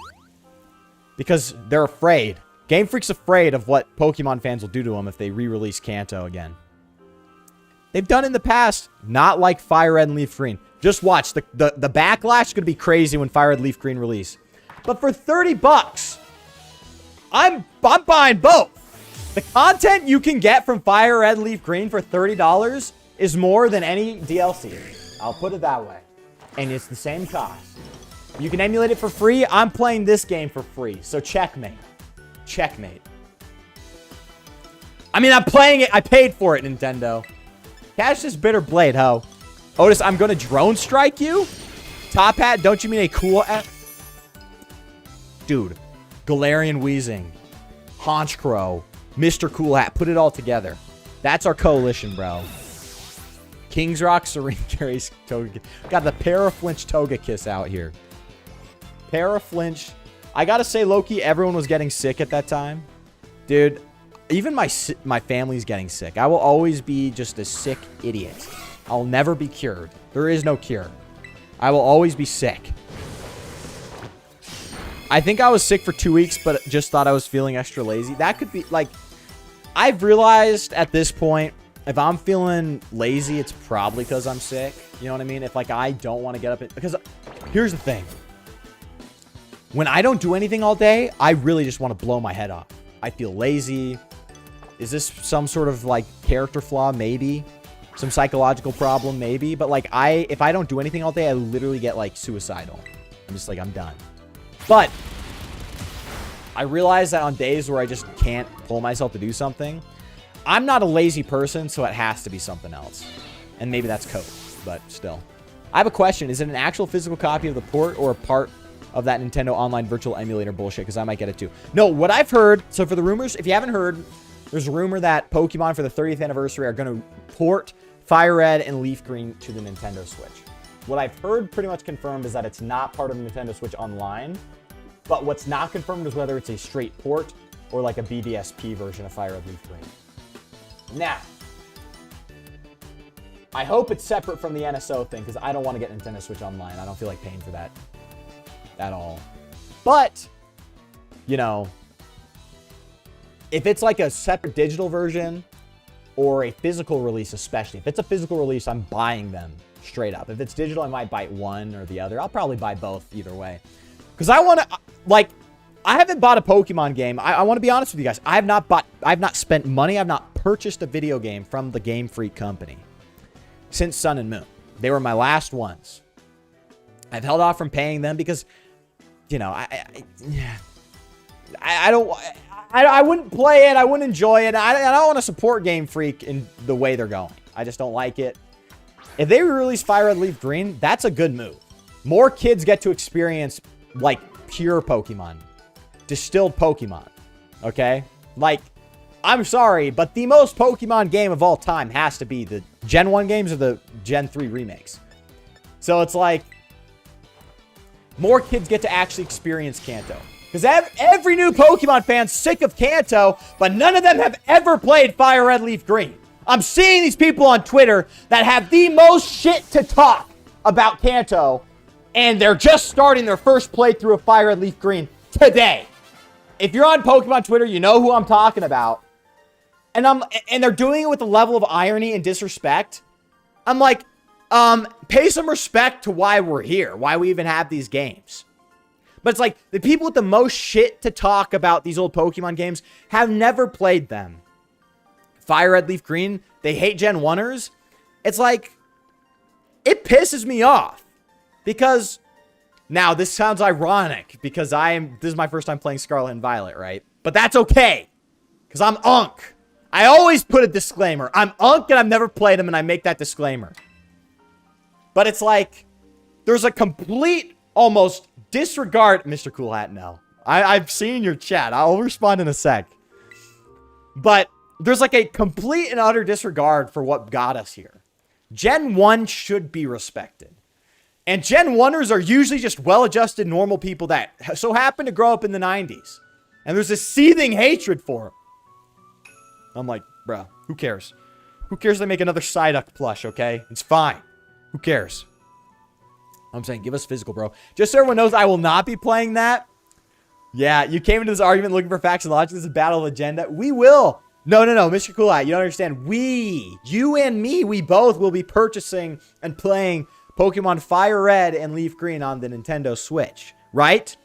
Because they're afraid. Game Freak's afraid of what Pokemon fans will do to them if they re-release Kanto again. They've done in the past, not like Fire Red and Leaf Green. Just watch. The backlash is going to be crazy when Fire Red Leaf Green release. But for 30 bucks, I'm buying both. The content you can get from Fire Red Leaf Green for $30 is more than any DLC. I'll put it that way. And it's the same cost. You can emulate it for free. I'm playing this game for free. So checkmate. Checkmate. I mean, I'm playing it. I paid for it, Nintendo. Catch this bitter blade, ho. Otis, I'm going to drone strike you? Top hat, don't you mean a cool... Dude. Galarian Weezing. Honchkrow. Mr. Cool Hat. Put it all together. That's our coalition, bro. King's Rock, Serene carries Toga. Got the Paraflinch Toga Kiss out here. Paraflinch. I gotta say, low-key, everyone was getting sick at that time. Dude, even my family's getting sick. I will always be just a sick idiot. I'll never be cured. There is no cure. I will always be sick. I think I was sick for 2 weeks, but just thought I was feeling extra lazy. That could be, like... I've realized at this point, if I'm feeling lazy, it's probably because I'm sick. You know what I mean? If, like, I don't want to get up... Because here's the thing. When I don't do anything all day, I really just want to blow my head off. I feel lazy. Is this some sort of, like, character flaw? Maybe. Some psychological problem? Maybe. But, like, if I don't do anything all day, I literally get, like, suicidal. I'm just like, I'm done. But I realize that on days where I just can't pull myself to do something, I'm not a lazy person, so it has to be something else. And maybe that's code, but still. I have a question. Is it an actual physical copy of the port or a part of that Nintendo Online virtual emulator bullshit? Because I might get it too. No, what I've heard, so for the rumors, if you haven't heard, there's a rumor that Pokemon for the 30th anniversary are going to port Fire Red and Leaf Green to the Nintendo Switch. What I've heard pretty much confirmed is that it's not part of the Nintendo Switch Online, but what's not confirmed is whether it's a straight port or like a BDSP version of Fire Red Leaf Green. Now, I hope it's separate from the NSO thing because I don't want to get Nintendo Switch Online. I don't feel like paying for that at all. But, you know, if it's like a separate digital version or a physical release, especially if it's a physical release, I'm buying them straight up. If it's digital, I might buy one or the other. I'll probably buy both either way. Because I want to, like, I haven't bought a Pokemon game. I want to be honest with you guys. I have not spent money. I've not purchased a video game from the Game Freak company since Sun and Moon. They were my last ones. I've held off from paying them because, you know, I wouldn't play it. I wouldn't enjoy it. I don't want to support Game Freak in the way they're going. I just don't like it. If they release Fire Red Leaf Green, that's a good move. More kids get to experience, like, pure Pokemon. Distilled Pokemon. Okay? Like, I'm sorry, but the most Pokemon game of all time has to be the Gen 1 games or the Gen 3 remakes. So it's like more kids get to actually experience Kanto. Because every new Pokemon fan's sick of Kanto, but none of them have ever played Fire Red, Leaf Green. I'm seeing these people on Twitter that have the most shit to talk about Kanto, and they're just starting their first playthrough of Fire Red, Leaf Green today. If you're on Pokemon Twitter, you know who I'm talking about. And they're doing it with a level of irony and disrespect. I'm like, pay some respect to why we're here, why we even have these games. But it's like, the people with the most shit to talk about these old Pokemon games have never played them. Fire Red, Leaf Green, they hate Gen 1ers. It's like, it pisses me off. Because, now this sounds ironic, because this is my first time playing Scarlet and Violet, right? But that's okay, because I'm Unk. I always put a disclaimer. I'm Unk and I've never played them, and I make that disclaimer. But it's like, there's a complete, almost disregard. Mr. Cool Hat, no. I've seen your chat. I'll respond in a sec. But there's like a complete and utter disregard for what got us here. Gen 1 should be respected. And Gen 1ers are usually just well-adjusted, normal people that so happen to grow up in the 90s. And there's this seething hatred for them. I'm like, bruh, who cares? Who cares if they make another Psyduck plush, okay? It's fine. Who cares? I'm saying, give us physical, bro. Just so everyone knows, I will not be playing that. Yeah, you came into this argument looking for facts and logic. This is a battle of agenda. We will. No, Mr. Cool Eye, you don't understand. You and me, we both will be purchasing and playing Pokemon Fire Red and Leaf Green on the Nintendo Switch, right?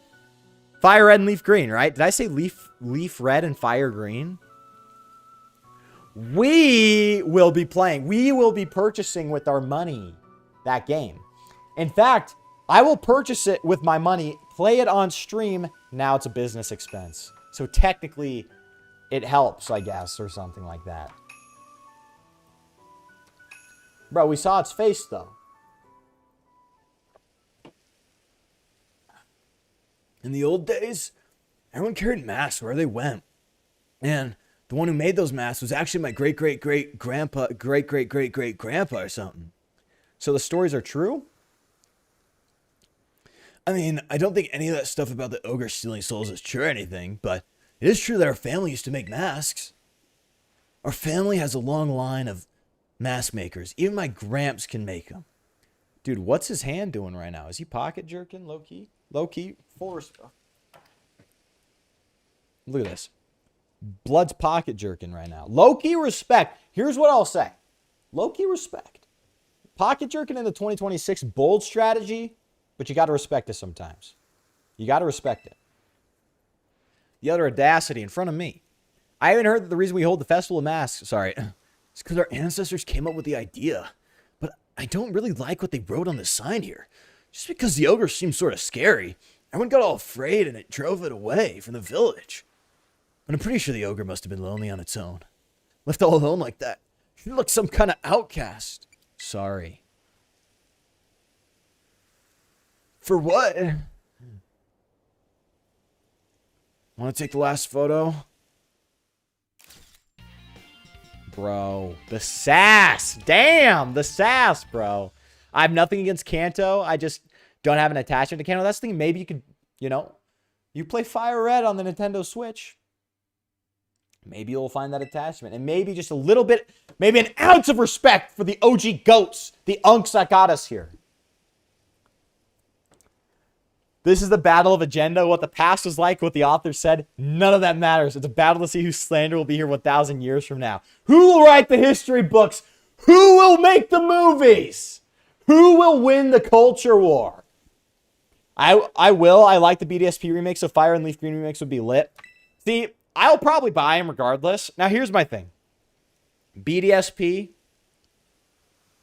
Fire Red and Leaf Green, right? Did I say Leaf Red and Fire Green? We will be playing. We will be purchasing with our money that game. In fact, I will purchase it with my money, play it on stream. Now it's a business expense. So technically, it helps, I guess, or something like that. Bro, we saw its face, though. In the old days, everyone carried masks where they went. And the one who made those masks was actually my great-great-great-grandpa, great-great-great-great-grandpa or something. So the stories are true? I mean, I don't think any of that stuff about the ogre stealing souls is true or anything, but it is true that our family used to make masks. Our family has a long line of mask makers. Even my gramps can make them. Dude, what's his hand doing right now? Is he pocket jerking, low-key? Low-key, full respect. Look at this. Blood's pocket jerking right now. Low-key respect. Here's what I'll say. Low-key respect. Pocket jerking in the 2026 bold strategy, but you got to respect it sometimes. You got to respect it. The other audacity in front of me. I even heard that the reason we hold the Festival of Masks, sorry, it's because our ancestors came up with the idea. But I don't really like what they wrote on the sign here. Just because the ogre seemed sort of scary, everyone got all afraid and it drove it away from the village. But I'm pretty sure the ogre must have been lonely on its own. Left all alone like that. She looked some kind of outcast. Sorry. For what? Want to take the last photo? Bro, the sass. Damn, the sass, bro. I have nothing against Kanto. I just don't have an attachment to Kanto. That's the thing. Maybe you could, you play Fire Red on the Nintendo Switch. Maybe you'll find that attachment. And maybe just a little bit, maybe an ounce of respect for the OG goats, the unks that got us here. This is the battle of agenda. What the past was like, what the author said, none of that matters. It's a battle to see whose slander will be here 1,000 years from now. Who will write the history books? Who will make the movies? Who will win the culture war? I will. I like the BDSP remake, so Fire and Leaf Green remakes would be lit. See, I'll probably buy them regardless. Now, here's my thing. BDSP,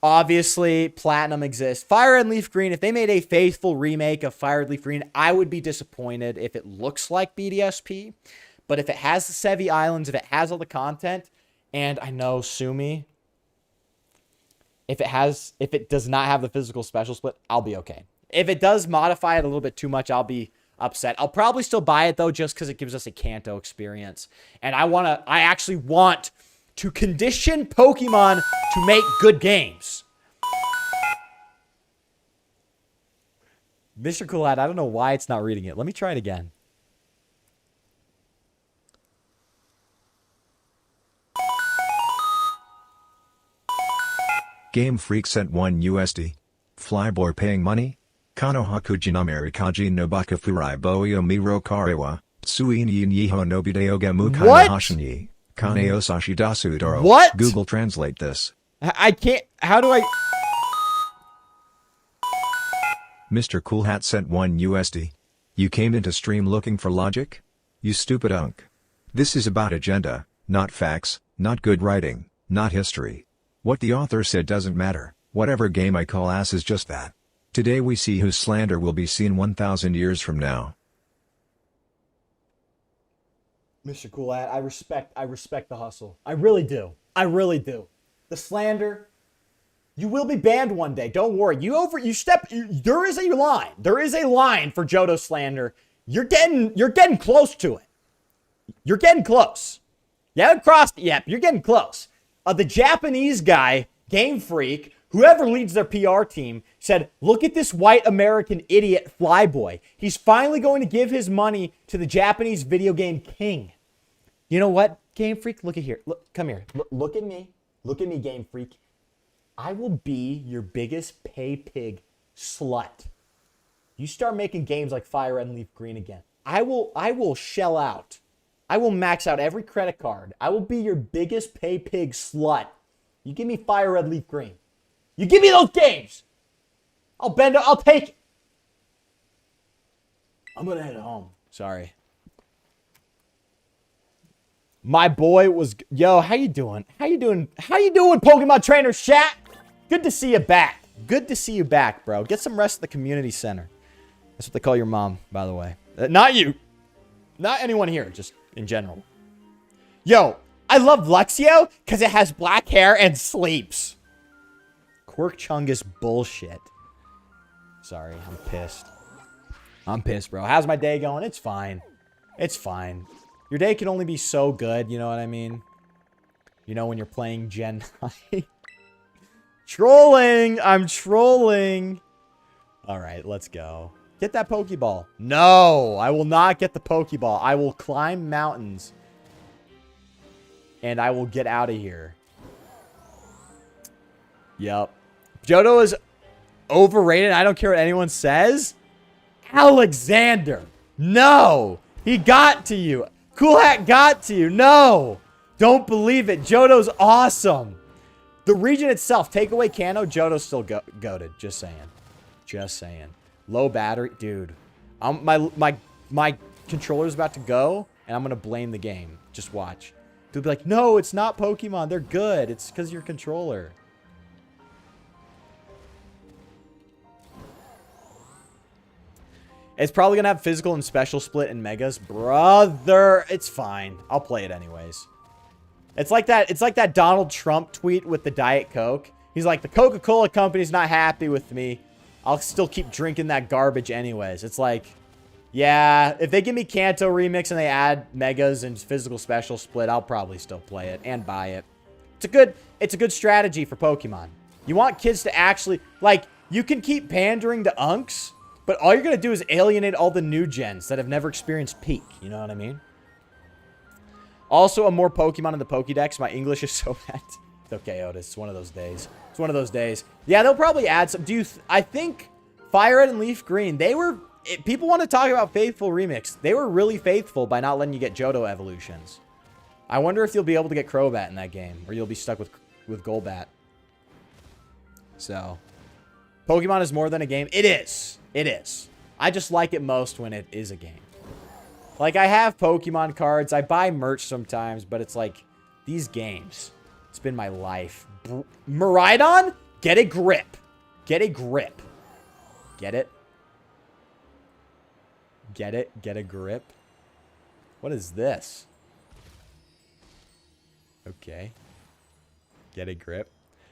obviously, Platinum exists. Fire and Leaf Green, if they made a faithful remake of Fire and Leaf Green, I would be disappointed if it looks like BDSP. But if it has the Sevi Islands, if it has all the content, and I know, sue me, if it does not have the physical special split, I'll be okay. If it does modify it a little bit too much, I'll be upset. I'll probably still buy it though, just because it gives us a Kanto experience. And I actually want to condition Pokemon to make good games. Mr. Cool Hat, I don't know why it's not reading it. Let me try it again. Game Freak sent 1 USD. Flyboy paying money? Kanohaku Jinameri Kaji Nobaka FLYBOY Omiro Karewa, Suini Niho Nobideo Gamu What? Kanahashinyi, Kaneo Sashi Dasudoro. What? Google translate this. I can't. How do I? Mr. Cool Hat sent 1 USD. You came into stream looking for logic? You stupid unk. This is about agenda, not facts, not good writing, not history. What the author said doesn't matter. Whatever game I call ass is just that. Today we see whose slander will be seen 1,000 years from now. Mr. Cool Hat, I respect the hustle. I really do. I really do. The slander, you will be banned one day. Don't worry. There is a line. There is a line for Johto slander. You're getting close to it. You're getting close. You haven't crossed it yet, but you're getting close. The Japanese guy, Game Freak, whoever leads their PR team, said, look at this white American idiot Flyboy. He's finally going to give his money to the Japanese video game king. You know what, Game Freak? Look at here. Look, come here. Look at me. Look at me, Game Freak. I will be your biggest pay pig slut. You start making games like Fire Red and Leaf Green again. I will shell out. I will max out every credit card. I will be your biggest pay pig slut. You give me Fire Red Leaf Green. You give me those games. I'll take it. I'm gonna head home. Sorry. My boy was, yo, how you doing? How you doing, Pokemon Trainer chat? Good to see you back. Good to see you back, bro. Get some rest at the community center. That's what they call your mom, by the way. Not you. Not anyone here, just in general. Yo, I love Luxio because it has black hair and sleeps. Quirk Chungus bullshit. Sorry, I'm pissed. I'm pissed, bro. How's my day going? It's fine. It's fine. Your day can only be so good, you know what I mean? You know when you're playing Gen 9? Trolling! I'm trolling! Alright, let's go. Get that Pokeball. No! I will not get the Pokeball. I will climb mountains. And I will get out of here. Yep. Johto is overrated. I don't care what anyone says. Alexander! No! He got to you! Cool Hat got to you! No! Don't believe it. Johto's awesome! The region itself, take away Kanto, Johto's still goated. Just saying. Just saying. Low battery. Dude. My controller's about to go, and I'm going to blame the game. Just watch. They'll be like, no, it's not Pokemon. They're good. It's because your controller. It's probably going to have physical and special split in Megas. Brother, it's fine. I'll play it anyways. It's like that Donald Trump tweet with the Diet Coke. He's like, the Coca-Cola company's not happy with me. I'll still keep drinking that garbage anyways. It's like, yeah, if they give me Kanto Remix and they add Megas and physical special split, I'll probably still play it and buy it. It's a good strategy for Pokemon. You want kids to actually, like, you can keep pandering to Unks, but all you're going to do is alienate all the new gens that have never experienced Peak. You know what I mean? Also, more Pokemon in the Pokédex. My English is so bad. It's okay, Otis. It's one of those days. It's one of those days. Yeah, they'll probably add some. I think Fire Red and Leaf Green, people want to talk about Faithful Remix. They were really faithful by not letting you get Johto evolutions. I wonder if you'll be able to get Crobat in that game, or you'll be stuck with Golbat. So, Pokemon is more than a game. It is. It is. I just like it most when it is a game. Like, I have Pokemon cards. I buy merch sometimes, but it's like, these games. It's been my life. Miraidon? Get a grip. Get a grip. Get it? Get it? Get a grip? What is this? Okay. Get a grip.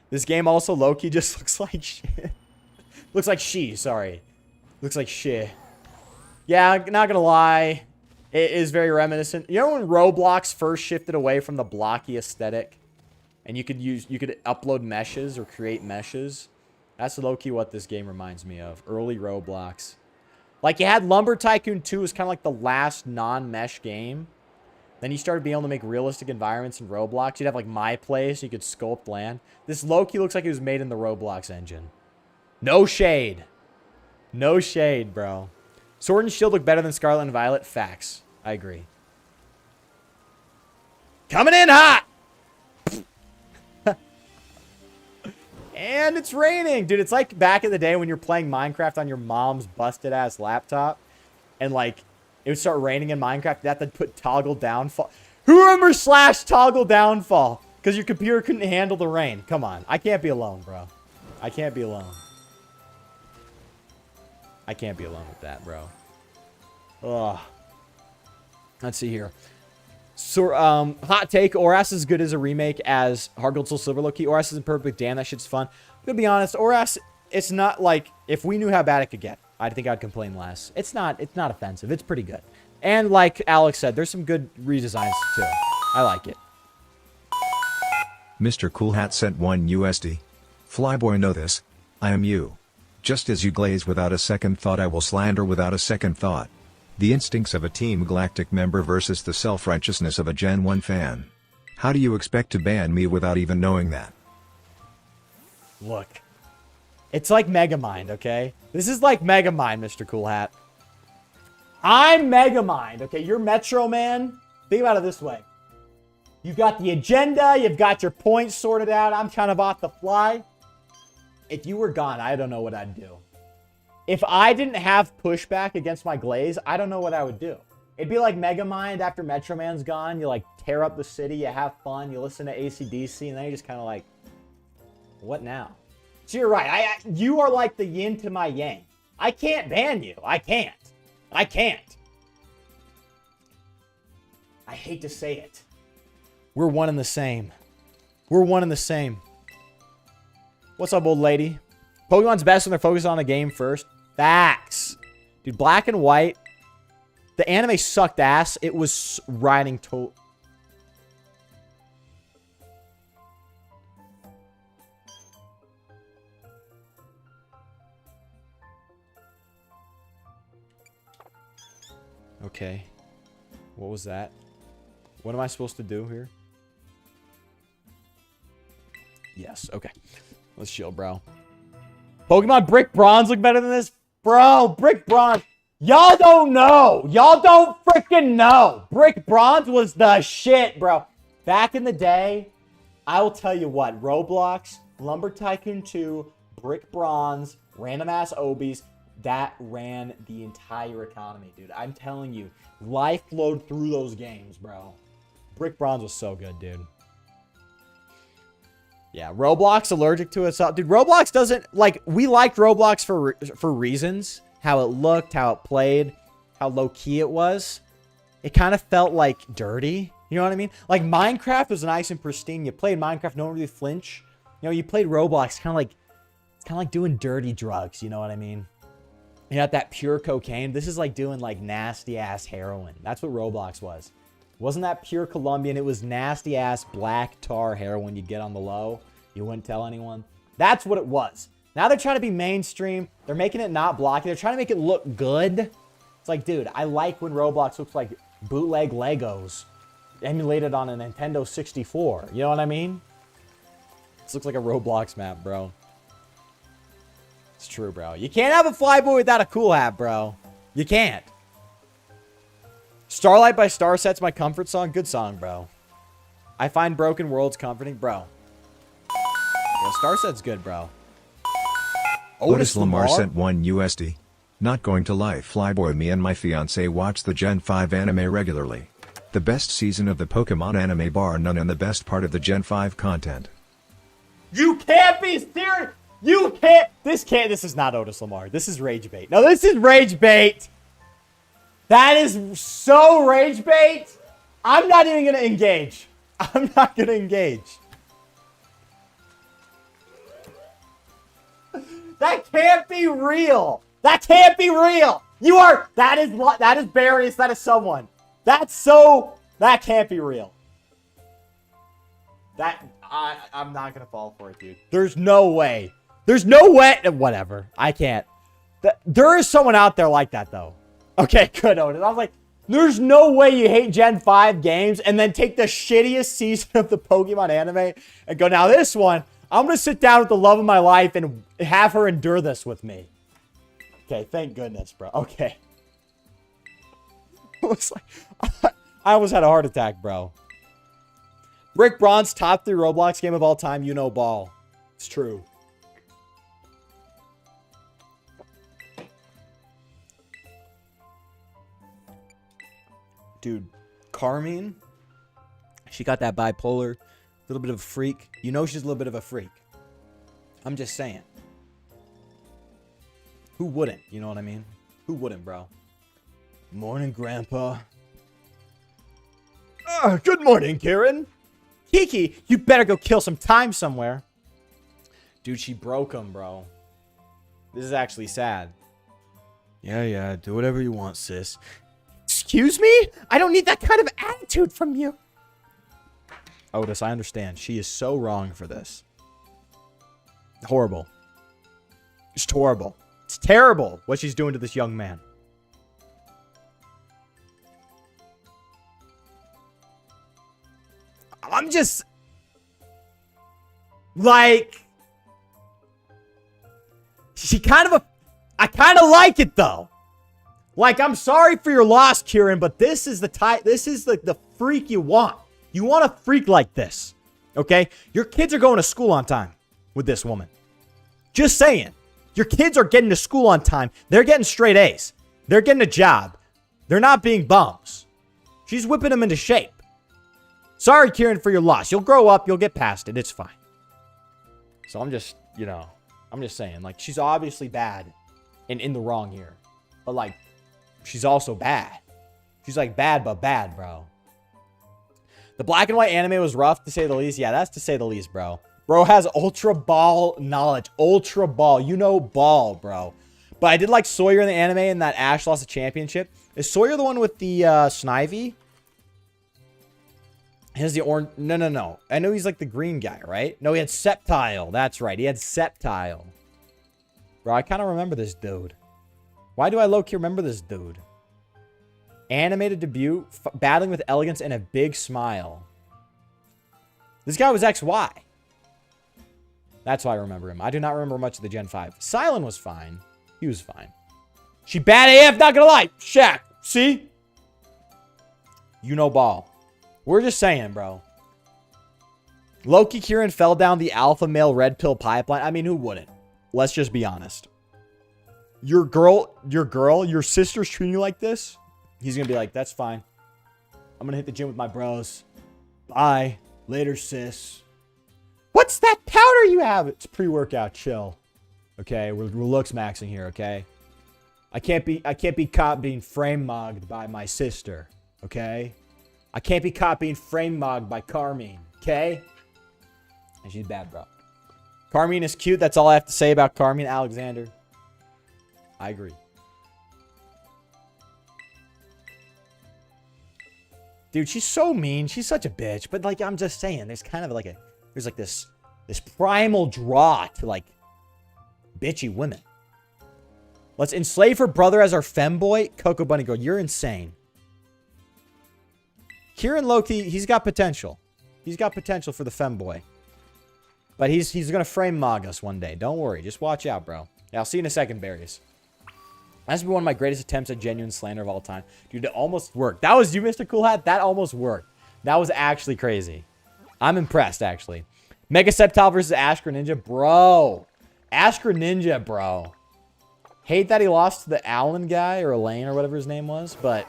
This game also low-key just looks like shit. Looks like sorry. Looks like shit. Yeah, not gonna lie. It is very reminiscent. You know when Roblox first shifted away from the blocky aesthetic? And you could upload meshes or create meshes. That's low-key what this game reminds me of. Early Roblox. Like, you had Lumber Tycoon 2 was kind of like the last non-mesh game. Then you started being able to make realistic environments in Roblox. You'd have, like, My Place. You could sculpt land. This low-key looks like it was made in the Roblox engine. No shade. No shade, bro. Sword and Shield look better than Scarlet and Violet. Facts. I agree. Coming in hot! And it's raining. Dude, it's like back in the day when you're playing Minecraft on your mom's busted-ass laptop. And, like, it would start raining in Minecraft. You have to put toggle downfall. Who remembers / toggle downfall? Because your computer couldn't handle the rain. Come on. I can't be alone, bro. I can't be alone. I can't be alone with that, bro. Ugh. Let's see here. So, hot take, Oras is as good as a remake as Heart Gold Soul Silver low-key. Oras isn't perfect. Damn, that shit's fun. I'm gonna be honest, Oras, it's not like, if we knew how bad it could get, I think I'd complain less. It's not offensive. It's pretty good. And like Alex said, there's some good redesigns too. I like it. Mr. Cool Hat sent 1 USD. Flyboy, know this. I am you. Just as you glaze without a second thought, I will slander without a second thought. The instincts of a Team Galactic member versus the self-righteousness of a Gen 1 fan. How do you expect to ban me without even knowing that? Look. It's like Megamind, okay? This is like Megamind, Mr. Cool Hat. I'm Megamind, okay? You're Metro Man. Think about it this way. You've got the agenda. You've got your points sorted out. I'm kind of off the fly. If you were gone, I don't know what I'd do. If I didn't have pushback against my glaze, I don't know what I would do. It'd be like Megamind after Metro Man's gone. You, like, tear up the city. You have fun. You listen to AC/DC. And then you're just kind of like, what now? So you're right. You are like the yin to my yang. I can't ban you. I can't. I can't. I hate to say it. We're one and the same. We're one and the same. What's up, old lady? Pokemon's best when they're focused on the game first. Facts. Dude, Black and White. The anime sucked ass. It was riding to... Okay. What was that? What am I supposed to do here? Yes, okay. Let's chill, bro. Pokemon Brick Bronze look better than this? Bro, Brick Bronze. Y'all don't know. Y'all don't freaking know. Brick Bronze was the shit, bro. Back in the day, I will tell you what. Roblox, Lumber Tycoon 2, Brick Bronze, Random Ass Obies, that ran the entire economy, dude. I'm telling you, life flowed through those games, bro. Brick Bronze was so good, dude. Yeah, Roblox allergic to us. Dude, Roblox doesn't, like, we liked Roblox for reasons. How it looked, how it played, how low-key it was. It kind of felt, like, dirty. You know what I mean? Like, Minecraft was nice and pristine. You played Minecraft, no one really flinch. You know, you played Roblox, it's kind of like doing dirty drugs. You know what I mean? You got that pure cocaine. This is like doing, like, nasty-ass heroin. That's what Roblox was. Wasn't that pure Colombian? It was nasty-ass black tar heroin you'd get on the low. You wouldn't tell anyone. That's what it was. Now they're trying to be mainstream. They're making it not blocky. They're trying to make it look good. It's like, dude, I like when Roblox looks like bootleg Legos emulated on a Nintendo 64. You know what I mean? This looks like a Roblox map, bro. It's true, bro. You can't have a Flyboy without a cool hat, bro. You can't. Starlight by Starset's my comfort song. Good song, bro. I find Broken Worlds comforting, bro. Yeah, Starset's good, bro. Otis Lamar sent 1 USD. Not going to lie, Flyboy, me and my fiance watch the Gen 5 anime regularly. The best season of the Pokemon anime bar none, and the best part of the Gen 5 content. You can't be serious. You can't. This is not Otis Lamar. This is Rage Bait. No, this is Rage Bait. That is so Rage Bait. I'm not even going to engage. I'm not going to engage. That can't be real. That can't be real. You are, that is Barius. That is someone. That can't be real. I'm not gonna fall for it, dude. There's no way. There's no way. Whatever. I can't. There is someone out there like that, though. Okay, good, Otis. I was like, there's no way you hate Gen 5 games and then take the shittiest season of the Pokemon anime and go, now this one, I'm going to sit down with the love of my life and have her endure this with me. Okay, thank goodness, bro. Okay. I almost had a heart attack, bro. Brick Bronze, top 3 Roblox game of all time, you know ball. It's true. Dude, Carmine, she got that bipolar, a little bit of a freak. You know she's a little bit of a freak. I'm just saying. Who wouldn't? You know what I mean? Who wouldn't, bro? Morning, Grandpa. Good morning, Kieran. Kiki, you better go kill some time somewhere. Dude, she broke him, bro. This is actually sad. Yeah, do whatever you want, sis. Excuse me? I don't need that kind of attitude from you. Otis, I understand. She is so wrong for this. Horrible. Just horrible. It's terrible what she's doing to this young man. I'm just... like... she kind of a... I kind of like it, though. Like, I'm sorry for your loss, Kieran, but this is the type... this is the freak you want. You want a freak like this. Okay? Your kids are going to school on time with this woman. Just saying. Your kids are getting to school on time. They're getting straight A's. They're getting a job. They're not being bums. She's whipping them into shape. Sorry, Kieran, for your loss. You'll grow up. You'll get past it. It's fine. So I'm just, you know, I'm just saying. Like, she's obviously bad and in the wrong here. But, like, she's also bad. She's, like, bad but bad, bro. The black and white anime was rough, to say the least. Yeah, that's to say the least, bro. Bro has Ultra Ball knowledge. Ultra Ball. You know ball, bro. But I did like Sawyer in the anime and that Ash lost a championship. Is Sawyer the one with the Snivy? He has the orange... No. I know he's like the green guy, right? No, he had Sceptile. That's right. He had Sceptile. Bro, I kind of remember this dude. Why do I low-key remember this dude? Animated debut, battling with elegance and a big smile. This guy was XY. That's why I remember him. I do not remember much of the Gen 5. Silent was fine. He was fine. She bad AF, not gonna lie. Shaq, see? You know ball. We're just saying, bro. Loki Kieran fell down the alpha male red pill pipeline. I mean, who wouldn't? Let's just be honest. Your sister's treating you like this? He's going to be like, that's fine. I'm going to hit the gym with my bros. Bye. Later, sis. What's that powder you have? It's pre-workout. Chill. Okay, we're looks maxing here, okay? I can't be caught being frame mugged by my sister, okay? I can't be caught being frame mugged by Carmine, okay? And she's bad, bro. Carmine is cute. That's all I have to say about Carmine Alexander. I agree. Dude, she's so mean. She's such a bitch. But, like, I'm just saying, there's kind of like a... there's, like, this primal draw to, like, bitchy women. Let's enslave her brother as our femboy. Coco Bunny Girl, you're insane. Kieran Loki, he's got potential. He's got potential for the femboy. But he's going to frame mog us one day. Don't worry. Just watch out, bro. Yeah, I'll see you in a second, berries. That's been one of my greatest attempts at genuine slander of all time. Dude, it almost worked. That was you, Mr. Cool Hat? That almost worked. That was actually crazy. I'm impressed, actually. Mega Sceptile versus Ash Greninja. Bro. Ash Greninja, bro. Hate that he lost to the Allen guy or Elaine or whatever his name was, but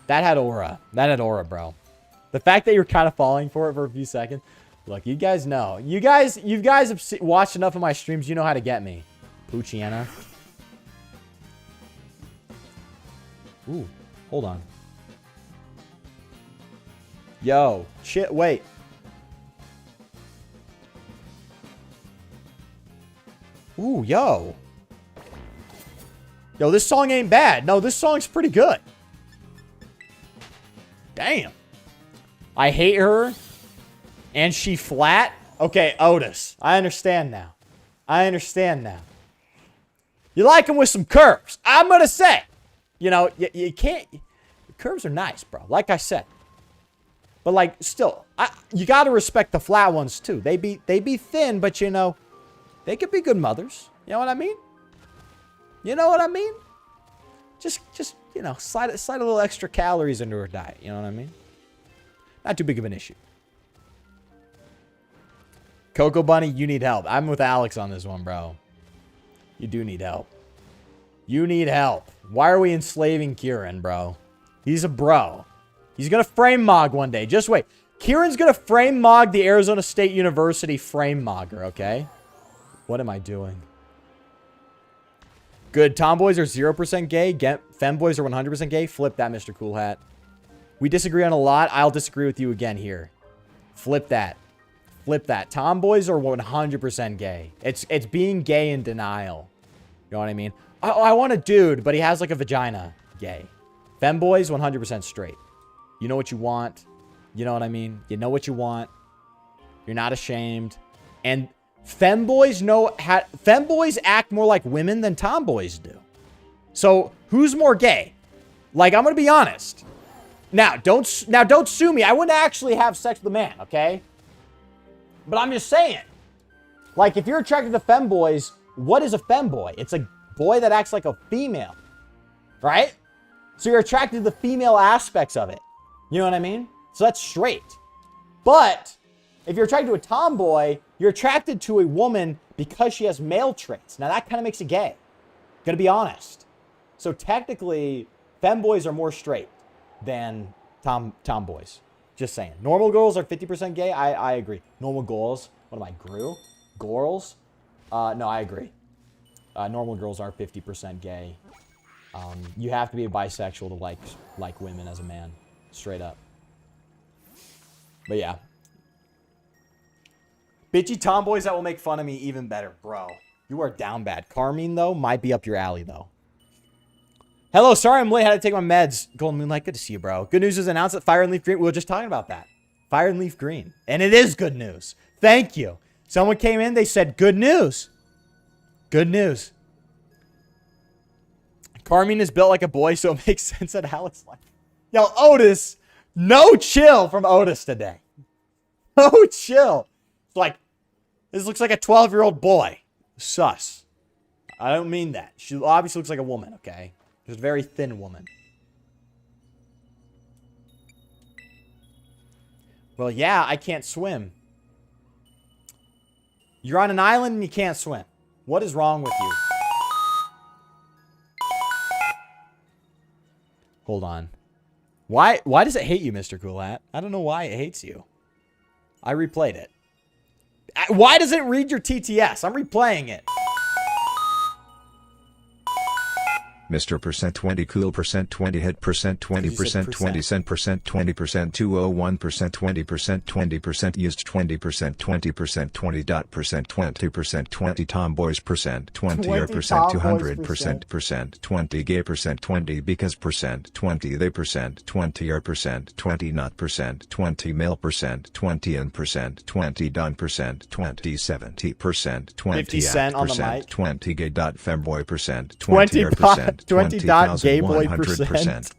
that had aura. That had aura, bro. The fact that you're kind of falling for it for a few seconds. Look, you guys know. You guys have watched enough of my streams. You know how to get me. Poochiana. Ooh, hold on. Yo, shit, wait. Ooh, yo. Yo, this song ain't bad. No, this song's pretty good. Damn. I hate her. And she flat. Okay, Otis. I understand now. I understand now. You like him with some curves. I'm going to say. You know, you can't... The curves are nice, bro. Like I said. But, like, still, you got to respect the flat ones, too. They be thin, but, you know, they could be good mothers. You know what I mean? You know what I mean? Just you know, slide a little extra calories into her diet. You know what I mean? Not too big of an issue. Coco Bunny, you need help. I'm with Alex on this one, bro. You do need help. You need help. Why are we enslaving Kieran, bro? He's a bro. He's going to frame Mog one day. Just wait. Kieran's going to frame Mog the Arizona State University frame Mogger, okay? What am I doing? Good. Tomboys are 0% gay. Femboys are 100% gay. Flip that, Mr. Cool Hat. We disagree on a lot. I'll disagree with you again here. Flip that. Flip that. Tomboys are 100% gay. It's being gay in denial. You know what I mean? I want a dude, but he has like a vagina. Gay. Femboys, 100% straight. You know what you want. You know what I mean? You know what you want. You're not ashamed. And femboys femboys act more like women than tomboys do. So who's more gay? Like, I'm gonna be honest. Now don't sue me. I wouldn't actually have sex with a man, okay? But I'm just saying. Like, if you're attracted to femboys, what is a femboy? It's a boy that acts like a female, right? So you're attracted to the female aspects of it. You know what I mean? So that's straight. But if you're attracted to a tomboy, you're attracted to a woman because she has male traits. Now that kind of makes it gay. Gonna be honest. So technically, femboys are more straight than tomboys. Just saying. Normal girls are 50% gay. I agree. Normal girls. What am I, grew? Girls? No, I agree. Normal girls are 50% gay. You have to be a bisexual to like women as a man. Straight up. But yeah. Bitchy tomboys that will make fun of me even better. Bro, you are down bad. Carmine, though, might be up your alley, though. Hello, sorry I'm late. Had to take my meds. Golden Moonlight, good to see you, bro. Good news is announced that Fire and Leaf Green. We were just talking about that. Fire and Leaf Green. And it is good news. Thank you. Someone came in. They said, good news. Good news. Carmine is built like a boy, so it makes sense that Alex like. Yo, Otis. No chill from Otis today. No chill. It's like, this looks like a 12-year-old boy. Sus. I don't mean that. She obviously looks like a woman, okay? Just a very thin woman. Well, yeah, I can't swim. You're on an island and you can't swim. What is wrong with you? Hold on. Why does it hate you, Mr. Cool Hat? I don't know why it hates you. I replayed it. Why does it read your TTS? I'm replaying it. Mr. %20 cool %20 head %20 20 cent %20 201 20% used 20% 20% 20 tomboys %20 year %200 20 gay %20 because %20 they %20 year %20 not %20 male %20 and %20 done %20 70% 20 50 cent on the mic. 20 gay femboy $20 year 20 dot gay boy percent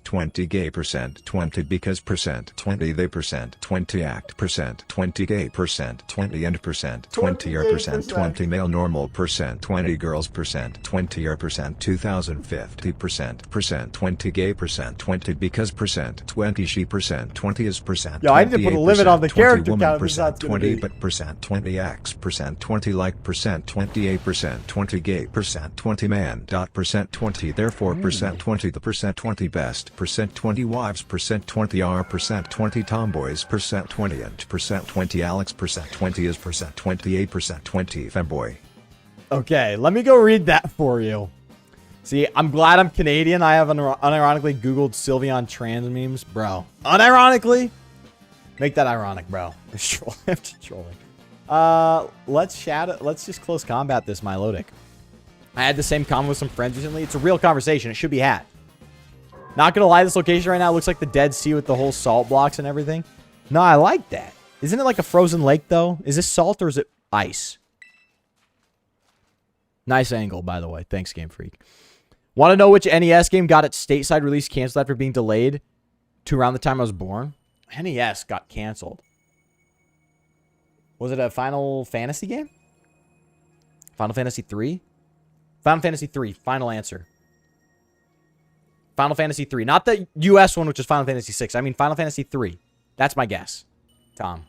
20 gay %20 because %20 they %20 act %20 gay %20 and %20 year %20 male normal %20 girls %20 year %2050 %20 gay %20 because %20 she %20 is Yo, I need to put a limit on the character count. %20 but %20 acts %20 like %28 20 gay %20 man dot %20 therefore %20 the %20 best %20 wives %20 are %20 tomboys %20 and %20 Alex %20 is %28 %20 femboy. Okay, let me go read that for you. See, I'm glad I'm Canadian. I have unironically Googled Sylveon trans memes. Bro, unironically? Make that ironic, bro. I'm just trolling. Let's chat it. Let's just close combat this Milotic. I had the same comment with some friends recently. It's a real conversation. It should be had. Not gonna lie, this location right now looks like the Dead Sea with the whole salt blocks and everything. No, I like that. Isn't it like a frozen lake, though? Is this salt or is it ice? Nice angle, by the way. Thanks, Game Freak. Want to know which NES game got its stateside release canceled after being delayed to around the time I was born? NES got canceled. Was it a Final Fantasy game? Final Fantasy 3? Final Fantasy 3. Final answer. Final Fantasy 3. Not the US one, which is Final Fantasy 6. I mean Final Fantasy 3. That's my guess. Tom.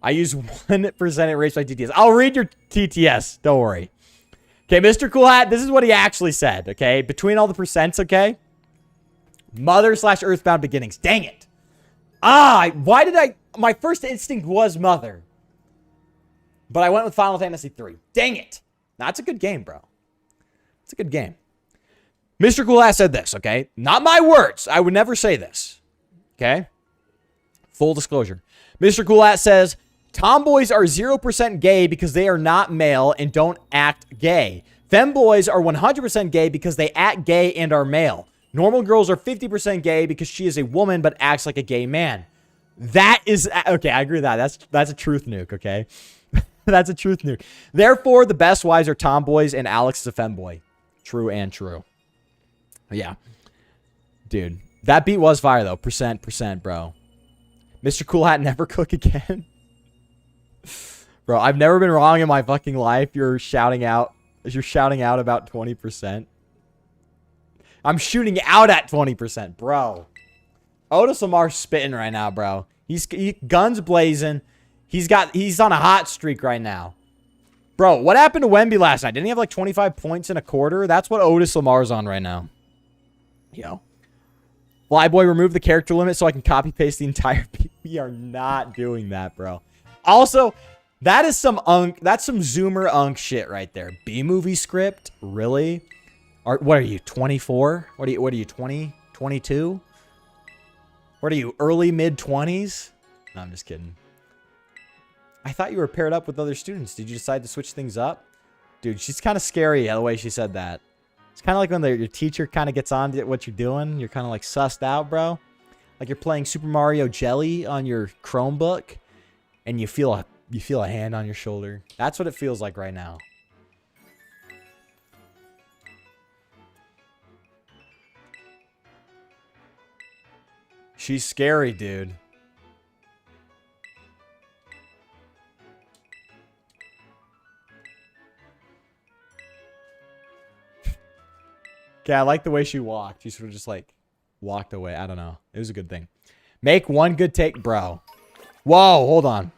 I use 1% erase my TTS. I'll read your TTS. Don't worry. Okay, Mr. Cool Hat, this is what he actually said, okay? Between all the percents, okay? Mother/Earthbound Beginnings. Dang it. Why did I... My first instinct was Mother. But I went with Final Fantasy 3. Dang it. That's a good game, bro. It's a good game. Mr. Cool Hat said this, okay? Not my words. I would never say this. Okay? Full disclosure. Mr. Cool Hat says, tomboys are 0% gay because they are not male and don't act gay. Femboys are 100% gay because they act gay and are male. Normal girls are 50% gay because she is a woman but acts like a gay man. That is... Okay, I agree with that. That's a truth nuke, okay? That's a truth nuke. Therefore, the best wives are tomboys and Alex is a femboy. True and true. Yeah. Dude, that beat was fire, though. Percent, bro. Mr. Cool Hat, never cook again. Bro, I've never been wrong in my fucking life. You're shouting out about 20%. I'm shooting out at 20%, bro. Otis Lamar's spitting right now, bro. He's guns blazing. He's on a hot streak right now. Bro, what happened to Wemby last night? Didn't he have like 25 points in a quarter? That's what Otis Lamar's on right now. Yo. FLYBOY, remove the character limit so I can copy paste the entire beat. We are not doing that, bro. Also, that is that's some Zoomer Unk shit right there. B-movie script? Really? What are you, 24? What are you, 20? 22? What are you, early mid-20s? No, I'm just kidding. I thought you were paired up with other students. Did you decide to switch things up? Dude, she's kind of scary the way she said that. It's kind of like when your teacher kind of gets on to what you're doing. You're kind of like sussed out, bro. Like you're playing Super Mario Jelly on your Chromebook and you feel a hand on your shoulder. That's what it feels like right now. She's scary, dude. Okay, I like the way she walked. She sort of just like walked away. I don't know. It was a good thing. Make one good take, bro. Whoa, hold on.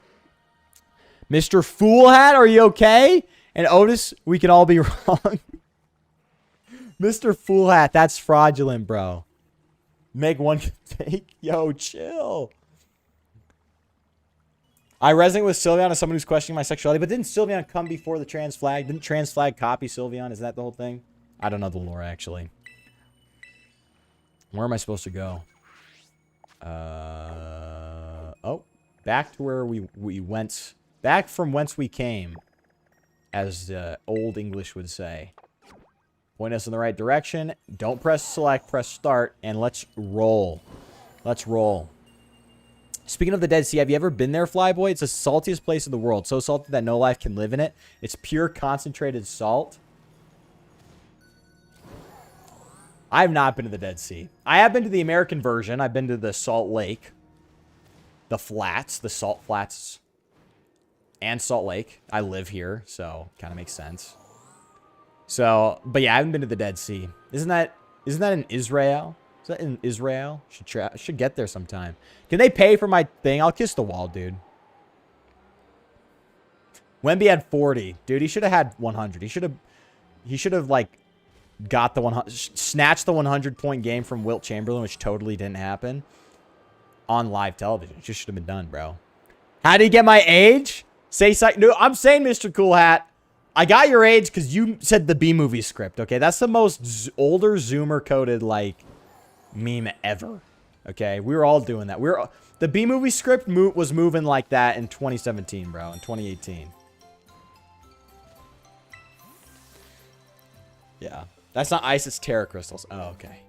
Mr. Fool Hat, are you okay? And Otis, we can all be wrong. Mr. Fool Hat, that's fraudulent, bro. Make one good take. Yo, chill. I resonate with Sylveon as someone who's questioning my sexuality, but didn't Sylveon come before the trans flag? Didn't trans flag copy Sylveon? Is that the whole thing? I don't know the lore, actually. Where am I supposed to go? Oh, back to where we went. Back from whence we came, as old English would say. Point us in the right direction. Don't press select, press start, and let's roll. Let's roll. Speaking of the Dead Sea, have you ever been there, FLYBOY? It's the saltiest place in the world. So salty that no life can live in it. It's pure concentrated salt. I have not been to the Dead Sea. I have been to the American version. I've been to the Salt Lake. The flats. The salt flats. And Salt Lake. I live here, so kind of makes sense. So, but yeah, I haven't been to the Dead Sea. Isn't that in Israel? Is that in Israel? Should get there sometime. Can they pay for my thing? I'll kiss the wall, dude. Wemby had 40. Dude, he should have had 100. He should have like got the 100, snatched the 100-point game from Wilt Chamberlain, which totally didn't happen on live television. It just should have been done, bro. How do you get my age? Say something. No, I'm saying, Mr. Cool Hat, I got your age because you said the B-movie script, okay? That's the most older Zoomer-coded, like, meme ever, okay? We were all doing that. The B-movie script was moving like that in 2017, bro, in 2018. Yeah. That's not ice, it's Terra crystals. Oh, okay.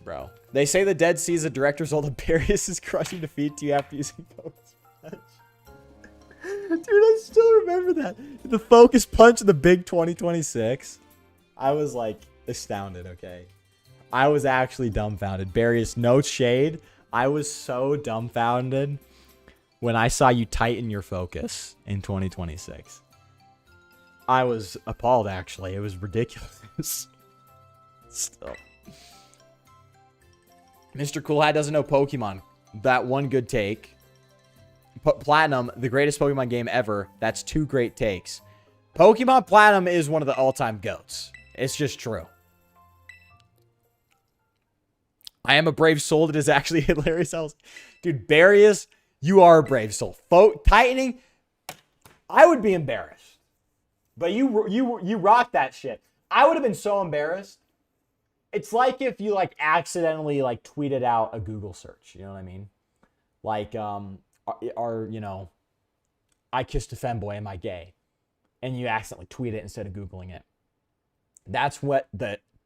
bro. They say the Dead Sea is a direct result of Darius' crushing defeat to you after using Focus Punch. Dude, I still remember that. The Focus Punch in the big 2026. I was like astounded, okay? I was actually dumbfounded. Darius, no shade. I was so dumbfounded when I saw you tighten your focus in 2026. I was appalled, actually. It was ridiculous. Still. Mr. Cool Hat doesn't know Pokemon. That one good take. Platinum, the greatest Pokemon game ever. That's 2 great takes. Pokemon Platinum is one of the all-time GOATs. It's just true. I am a brave soul. That is actually hilarious. Dude, Darius, you are a brave soul. Tightening, I would be embarrassed. But you rock that shit. I would have been so embarrassed. It's like if you like accidentally like tweeted out a Google search. You know what I mean? Like, you know, I kissed a femboy, am I gay? And you accidentally tweet it instead of Googling it. That's what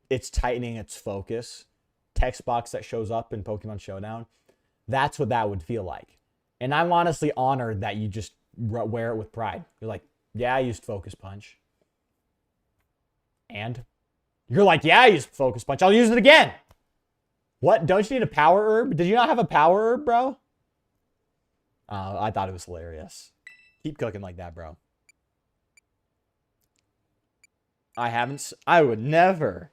it's tightening its focus text box that shows up in Pokemon Showdown. That's what that would feel like. And I'm honestly honored that you just wear it with pride. You're like, yeah, I used Focus Punch. And you're like, yeah, I used Focus Punch. I'll use it again. What? Don't you need a power herb? Did you not have a power herb, bro? I thought it was hilarious. Keep cooking like that, bro. I would never.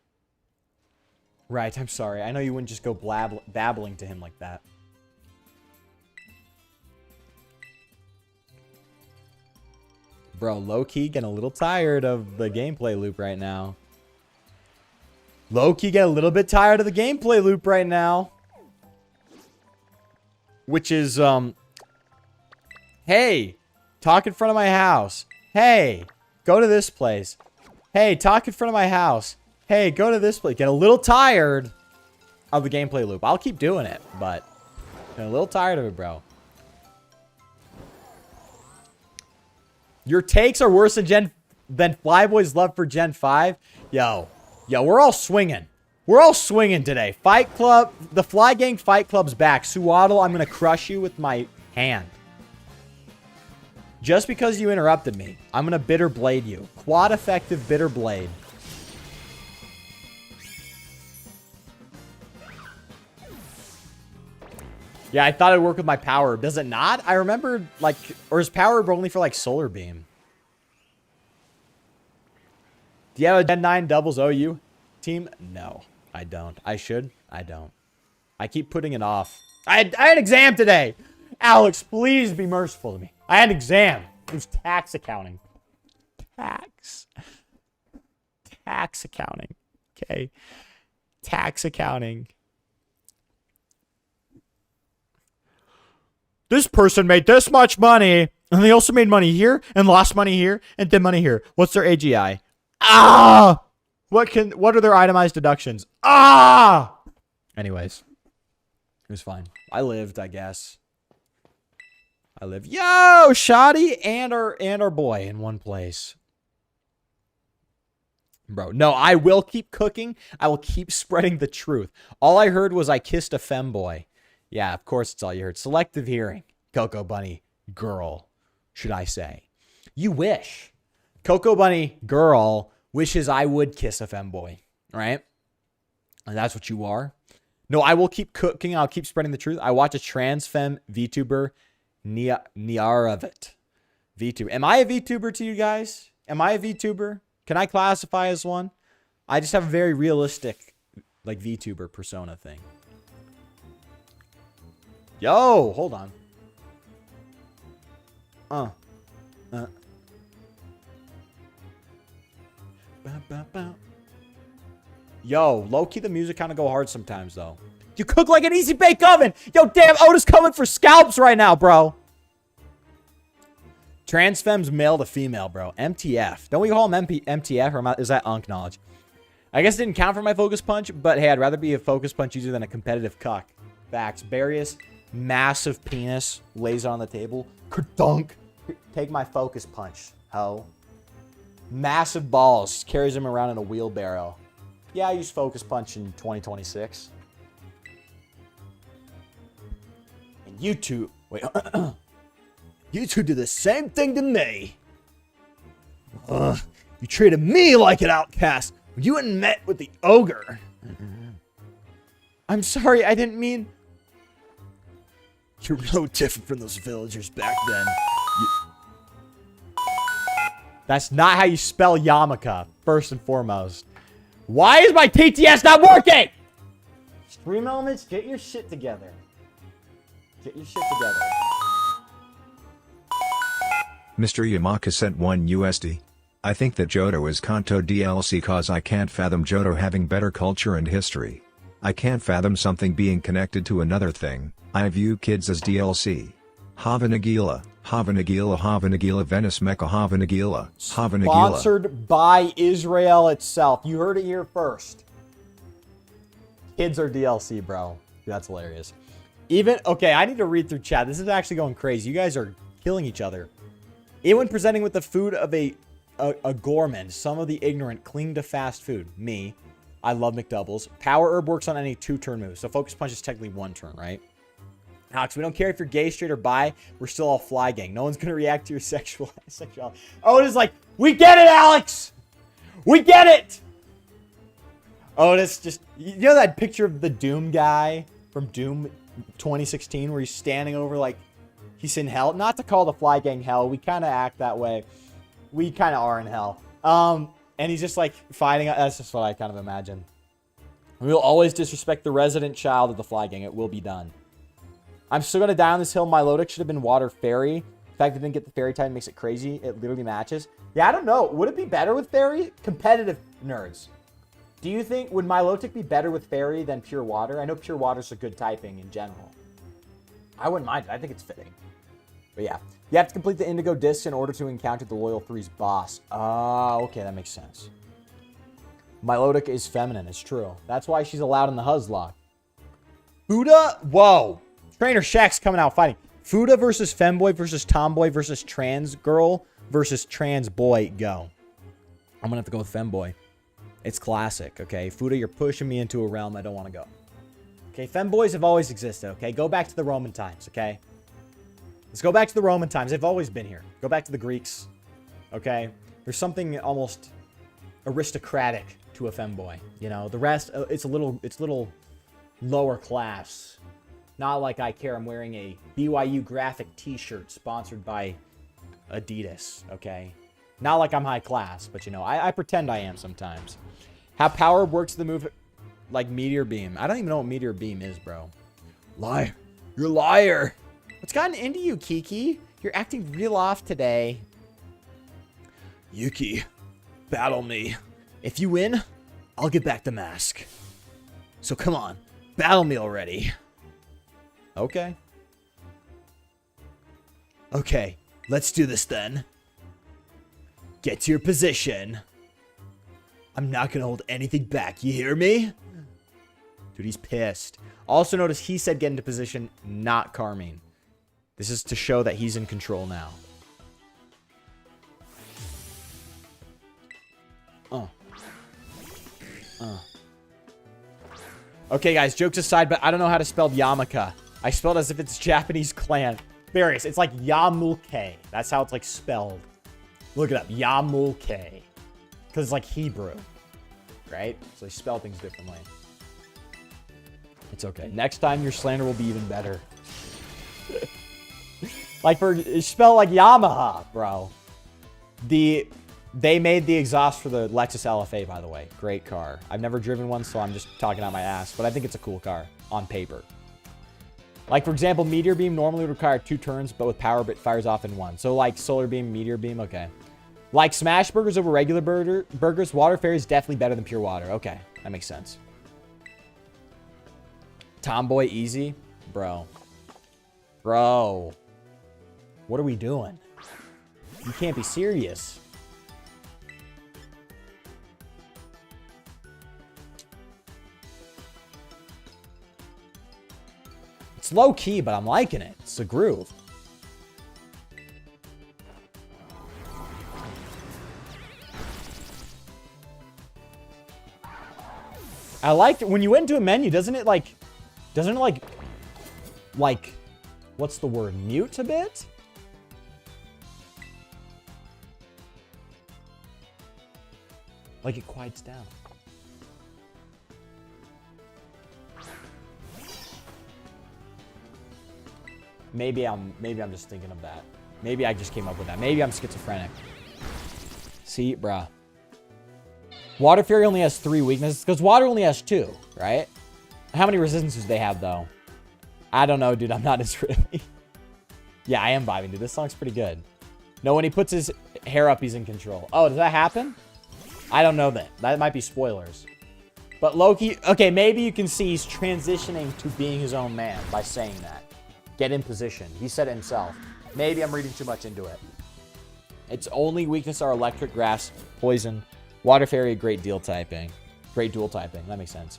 Right, I'm sorry. I know you wouldn't just go babbling to him like that. Bro, low-key getting a little tired of the gameplay loop right now. Low-key get a little bit tired of the gameplay loop right now. Which is, hey, talk in front of my house. Hey, go to this place. Hey, talk in front of my house. Hey, go to this place. Get a little tired of the gameplay loop. I'll keep doing it, but get a little tired of it, bro. Your takes are worse than Flyboy's love for Gen 5. Yo, we're all swinging. We're all swinging today. Fight Club, the Fly Gang Fight Club's back. Suwaddle, I'm going to crush you with my hand. Just because you interrupted me, I'm going to Bitter Blade you. Quad effective Bitter Blade. Yeah, I thought it'd work with my power. Does it not? I remember, like, or is power only for, like, Solar Beam? Do you have a Gen 9 doubles OU team? No, I don't. I should. I don't. I keep putting it off. I had an exam today. Alex, please be merciful to me. I had an exam. It was tax accounting. Tax accounting. Okay. Tax accounting. This person made this much money, and they also made money here, and lost money here, and did money here. What's their AGI? Ah! What are their itemized deductions? Ah! Anyways. It was fine. I lived, I guess. I lived. Yo! Shoddy and our boy in one place. Bro, no, I will keep cooking. I will keep spreading the truth. All I heard was I kissed a femboy. Yeah, of course it's all you heard. Selective hearing. Cocoa Bunny girl, should I say. You wish. Cocoa Bunny girl wishes I would kiss a femboy, right? And that's what you are. No, I will keep cooking. I'll keep spreading the truth. I watch a trans femme VTuber, Niaravet. VTuber. Am I a VTuber to you guys? Am I a VTuber? Can I classify as one? I just have a very realistic, like, VTuber persona thing. Yo, hold on. Yo, low-key the music kind of go hard sometimes, though. You cook like an easy bake oven. Yo, damn, Otis coming for scalps right now, bro. Trans femmes male to female, bro. MTF. Don't we call them MTF, or is that Unk knowledge? I guess it didn't count for my focus punch, but hey, I'd rather be a focus punch user than a competitive cuck. Facts. Barius, massive penis, lays on the table. Kadunk. Take my focus punch, ho. Massive balls, carries him around in a wheelbarrow. Yeah, I used focus punch in 2026. You two, wait, you two did the same thing to me. You treated me like an outcast when you hadn't met with the ogre. I'm sorry, I didn't mean... You're no different from those villagers back then. That's not how you spell Yamaka, first and foremost. Why is my TTS not working? Stream Elements, get your shit together. Get your shit together. Mr. Yamaka sent 1 USD. I think that Johto is Kanto DLC cause I can't fathom Johto having better culture and history. I can't fathom something being connected to another thing. I view kids as DLC. Hava Nagila, Hava Nagila, Hava Nagila, Venice Mecca, Hava Nagila, Hava Nagila. Sponsored by Israel itself. You heard it here first. Kids are DLC, bro. That's hilarious. Even, okay, I need to read through chat. This is actually going crazy. You guys are killing each other. Even when presenting with the food of a gourmand, some of the ignorant cling to fast food. Me. I love McDoubles. Power Herb works on any 2-turn moves. So Focus Punch is technically 1 turn, right? Alex, we don't care if you're gay, straight, or bi. We're still all fly gang. No one's going to react to your sexuality. Otis like, we get it, Alex! We get it! Otis just... You know that picture of the Doom guy from Doom 2016 where he's standing over like... He's in hell. Not to call the fly gang hell. We kind of act that way. We kind of are in hell. And he's just like fighting. That's just what I kind of imagine. We will always disrespect the resident child of the fly gang. It will be done. I'm still going to die on this hill. Milotic should have been water fairy. The fact that it didn't get the fairy type makes it crazy. It literally matches. Yeah, I don't know. Would it be better with fairy? Competitive nerds. Do you think, would Milotic be better with fairy than pure water? I know pure water's a good typing in general. I wouldn't mind it. I think it's fitting. But yeah. You have to complete the Indigo Disc in order to encounter the Loyal 3's boss. Oh, okay. That makes sense. Milotic is feminine. It's true. That's why she's allowed in the Huzlock. Fuda? Whoa. Trainer Shaq's coming out fighting. Fuda versus Femboy versus Tomboy versus Trans Girl versus Trans Boy. Go. I'm going to have to go with Femboy. It's classic, okay? Fuda, you're pushing me into a realm I don't want to go. Okay, Femboys have always existed, okay? Go back to the Roman times, okay? Let's go back to the Roman times. They've always been here. Go back to the Greeks, okay? There's something almost aristocratic to a Femboy. You know, the rest, it's a little lower class. Not like I care. I'm wearing a BYU graphic t-shirt sponsored by Adidas, okay? Not like I'm high class, but, you know, I pretend I am sometimes. How power works the move like Meteor Beam. I don't even know what Meteor Beam is, bro. Liar. You're a liar. What's gotten into you, Kiki? You're acting real off today. Yuki, battle me. If you win, I'll get back the mask. So come on, battle me already. Okay. Okay, let's do this then. Get to your position. I'm not gonna hold anything back, you hear me? Dude, he's pissed. Also notice he said get into position, not Carmine. This is to show that he's in control now. Okay, guys, jokes aside, but I don't know how to spell Yamaka. I spelled as if it's Japanese clan. Various. It's like Yamulke. That's how it's like spelled. Look it up. Yamulke. Because it's like Hebrew. Right? So they spell things differently. It's okay. Next time your slander will be even better. Like spell like Yamaha, bro. They made the exhaust for the Lexus LFA, by the way. Great car. I've never driven one, so I'm just talking out my ass. But I think it's a cool car on paper. Like, for example, Meteor Beam normally would require 2 turns, but with Power Bit fires off in 1. So, like, Solar Beam, Meteor Beam, okay. Like Smash Burgers over regular burgers, Water Fairy is definitely better than Pure Water. Okay, that makes sense. Tomboy easy? Bro. Bro. What are we doing? You can't be serious. It's low key, but I'm liking it. It's a groove. I like it when you went into a menu, doesn't it like what's the word? Mute a bit? Like it quiets down. Maybe I'm just thinking of that. Maybe I just came up with that. Maybe I'm schizophrenic. See, bruh. Water Fury only has 3 weaknesses because water only has 2, right? How many resistances do they have though? I don't know, dude. I'm not as really. Yeah, I am vibing, dude. This song's pretty good. No, when he puts his hair up, he's in control. Oh, does that happen? I don't know that. That might be spoilers. But Loki, okay, maybe you can see he's transitioning to being his own man by saying that. Get in position. He said it himself. Maybe I'm reading too much into it. Its only weakness are electric, grass, poison, water fairy, great deal typing. Great dual typing. That makes sense.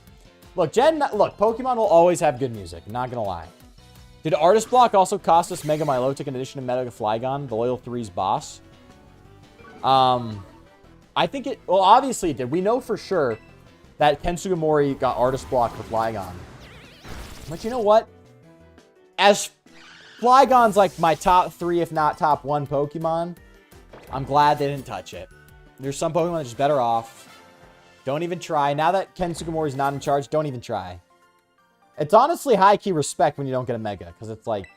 Look, look, Pokemon will always have good music. I'm not gonna lie. Did Artist Block also cost us Mega Milotic in addition to Mega Flygon, the Loyal 3's boss? I think it... Well, obviously it did. We know for sure that Ken Sugimori got Artist Block for Flygon. But you know what? As Flygon's like my top 3, if not top 1 Pokemon, I'm glad they didn't touch it. There's some Pokemon that are just better off. Don't even try. Now that Ken Sugimori's not in charge, don't even try. It's honestly high-key respect when you don't get a Mega, because it's like,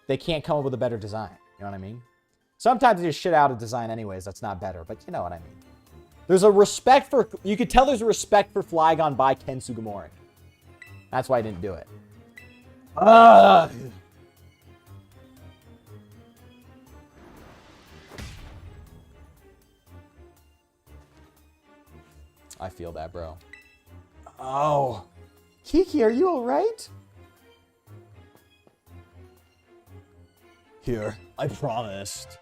they can't come up with a better design. You know what I mean? Sometimes they just shit out of design anyways. That's not better, but you know what I mean. There's a respect for... You could tell there's a respect for Flygon by Ken Sugimori. That's why I didn't do it. I feel that, bro. Oh. Kiki, are you alright? Here, I promised.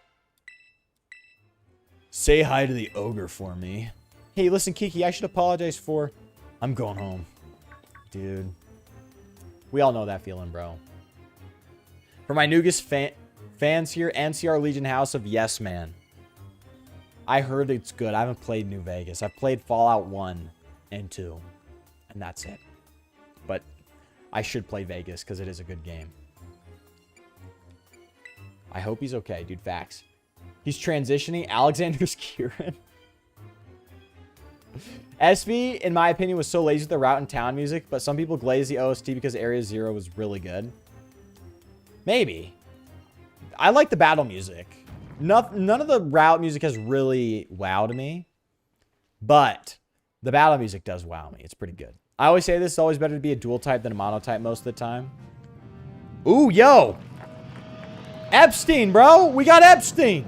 Say hi to the ogre for me. Hey, listen, Kiki, I should apologize for... I'm going home. Dude. We all know that feeling, bro. For my newest fans here, NCR Legion House of Yes Man. I heard it's good. I haven't played New Vegas. I've played Fallout 1 and 2. And that's it. But I should play Vegas because it is a good game. I hope he's okay, dude. Facts. He's transitioning. Alexander's Kieran. SV, in my opinion, was so lazy with the route and town music, but some people glaze the OST because Area Zero was really good. Maybe. I like the battle music. None of the route music has really wowed me, but the battle music does wow me. It's pretty good. I always say this, it's always better to be a dual type than a mono type most of the time. Ooh, yo! Epstein, bro! We got Epstein!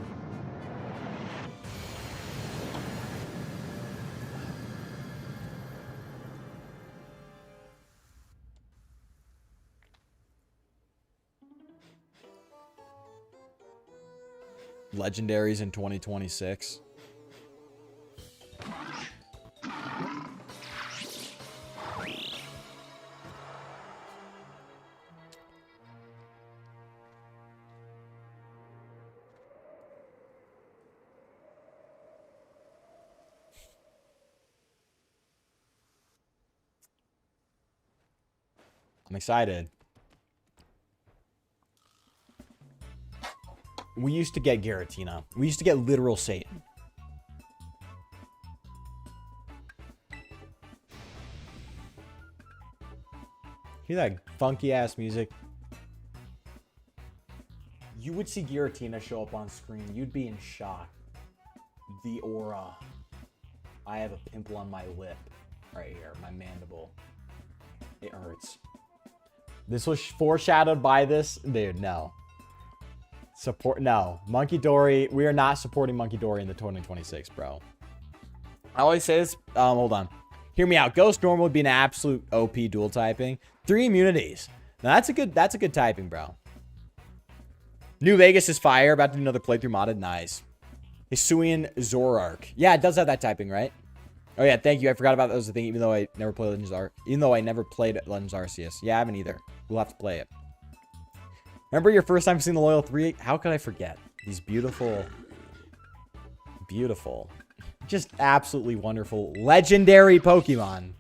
Legendaries in 2026. I'm excited. We used to get Giratina. We used to get literal Satan. Hear that funky ass music? You would see Giratina show up on screen. You'd be in shock. The aura. I have a pimple on my lip. Right here. My mandible. It hurts. This was foreshadowed by this? Dude, no. No. Monkey Dory. We are not supporting Monkey Dory in the 2026, bro. I always say this. Hold on. Hear me out. Ghost Normal would be an absolute OP dual typing. 3 immunities. Now that's a good typing, bro. New Vegas is fire. About to do another playthrough modded. Nice. Hisuian Zorark. Yeah, it does have that typing, right? Oh yeah, thank you. I forgot about that was the thing, even though I never played Legends Arceus. Yeah, I haven't either. We'll have to play it. Remember your first time seeing the Loyal 3? How could I forget? These beautiful, just absolutely wonderful, legendary Pokemon.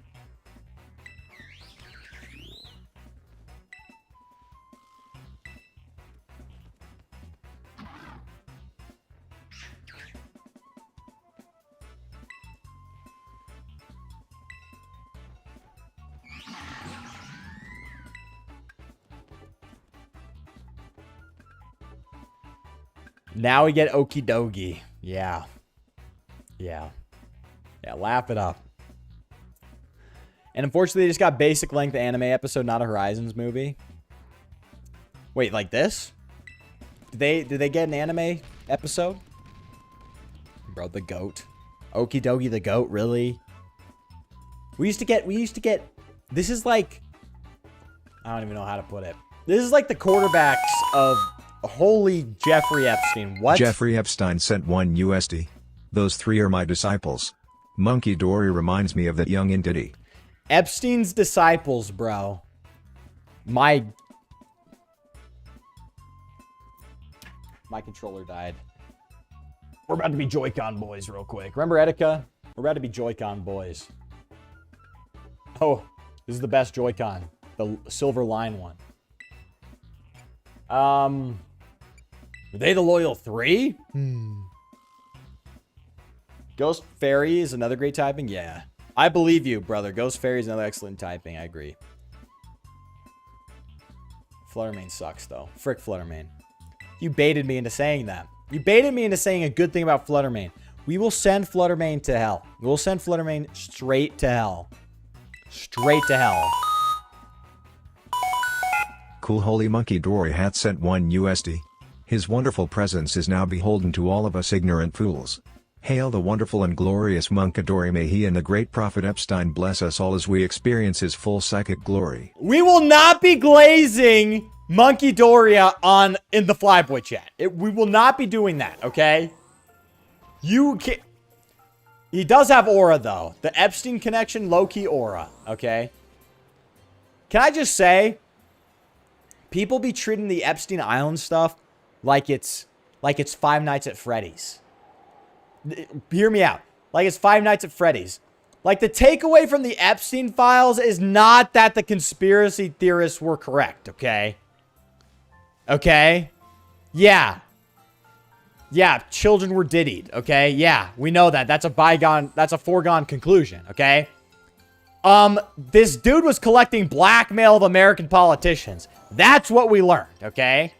Now we get Okie Dokie. Yeah. Yeah. Yeah, laugh it up. And unfortunately, they just got basic length anime episode, not a Horizons movie. Wait, like this? Did they get an anime episode? Bro, the goat. Okie Dokie the goat, really? We used to get, this is like, I don't even know how to put it. This is like the quarterbacks of holy Jeffrey Epstein. What? Jeffrey Epstein sent $1. Those 3 are my disciples. Monkey Dory reminds me of that young entity. Epstein's disciples, bro. My controller died. We're about to be Joy-Con boys real quick. Remember Etika? We're about to be Joy-Con boys. Oh, this is the best Joy-Con. The silver line one. Are they the loyal 3? Ghost Fairy is another great typing? Yeah. I believe you, brother. Ghost Fairy is another excellent typing. I agree. Fluttermane sucks, though. Frick Fluttermane. You baited me into saying that. You baited me into saying a good thing about Fluttermane. We will send Fluttermane to hell. We will send Fluttermane straight to hell. Straight to hell. Cool Holy Monkey Dory hat sent $1. His wonderful presence is now beholden to all of us ignorant fools. Hail the wonderful and glorious Monkadori, may he and the great prophet Epstein bless us all as we experience his full psychic glory. We will not be glazing Monkey Doria in the Flyboy chat. We will not be doing that, okay? You can. He does have aura, though. The Epstein connection, low-key aura, okay? Can I just say, people be treating the Epstein Island stuff like it's Five Nights at Freddy's. Hear me out. Like it's Five Nights at Freddy's. Like the takeaway from the Epstein files is not that the conspiracy theorists were correct, okay? Okay? Yeah. Yeah, children were diddied, okay? Yeah, we know that. That's a foregone conclusion, okay? This dude was collecting blackmail of American politicians. That's what we learned, okay?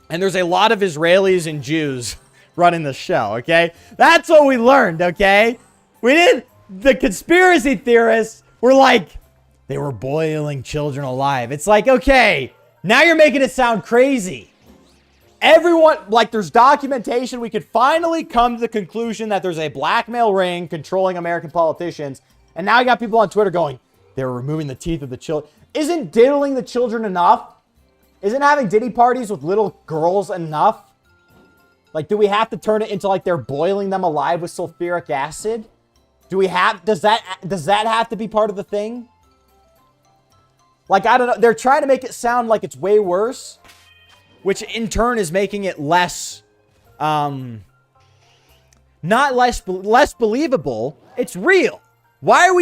And there's a lot of Israelis and Jews running the show, okay? That's what we learned, okay? The conspiracy theorists were like, they were boiling children alive. It's like, okay, now you're making it sound crazy. Everyone, like there's documentation. We could finally come to the conclusion that there's a blackmail ring controlling American politicians. And now you got people on Twitter going, they were removing the teeth of the children. Isn't diddling the children enough? Isn't having diddy parties with little girls enough? Like, do we have to turn it into like they're boiling them alive with sulfuric acid? Does that have to be part of the thing? Like, I don't know. They're trying to make it sound like it's way worse, which in turn is making it less, not less believable. It's real. Why are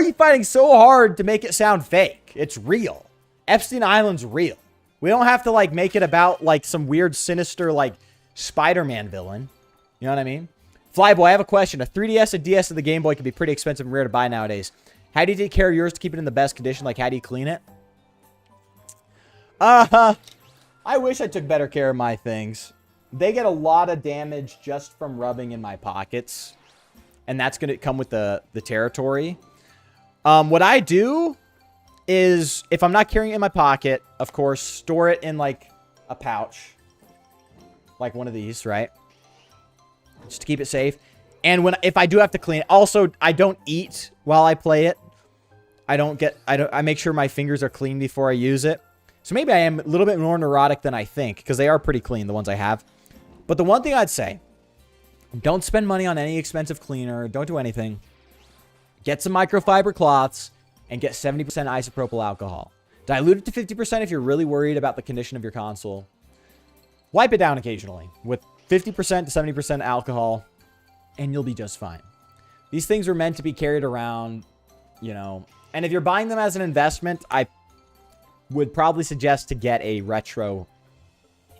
you fighting so hard to make it sound fake? It's real. Epstein Island's real. We don't have to like make it about like some weird sinister like Spider-Man villain. You know what I mean? Flyboy, I have a question. A 3DS and DS of the Game Boy can be pretty expensive and rare to buy nowadays. How do you take care of yours to keep it in the best condition? Like, how do you clean it? I wish I took better care of my things. They get a lot of damage just from rubbing in my pockets. And that's going to come with the territory. What I do is, if I'm not carrying it in my pocket, of course, store it in, like, a pouch. Like one of these, right? Just to keep it safe. And if I do have to clean it, also, I don't eat while I play it. I make sure my fingers are clean before I use it. So maybe I am a little bit more neurotic than I think, because they are pretty clean, the ones I have. But the one thing I'd say, don't spend money on any expensive cleaner. Don't do anything. Get some microfiber cloths and get 70% isopropyl alcohol. Dilute it to 50% if you're really worried about the condition of your console. Wipe it down occasionally with 50% to 70% alcohol, and you'll be just fine. These things are meant to be carried around, you know. And if you're buying them as an investment, I would probably suggest to get a retro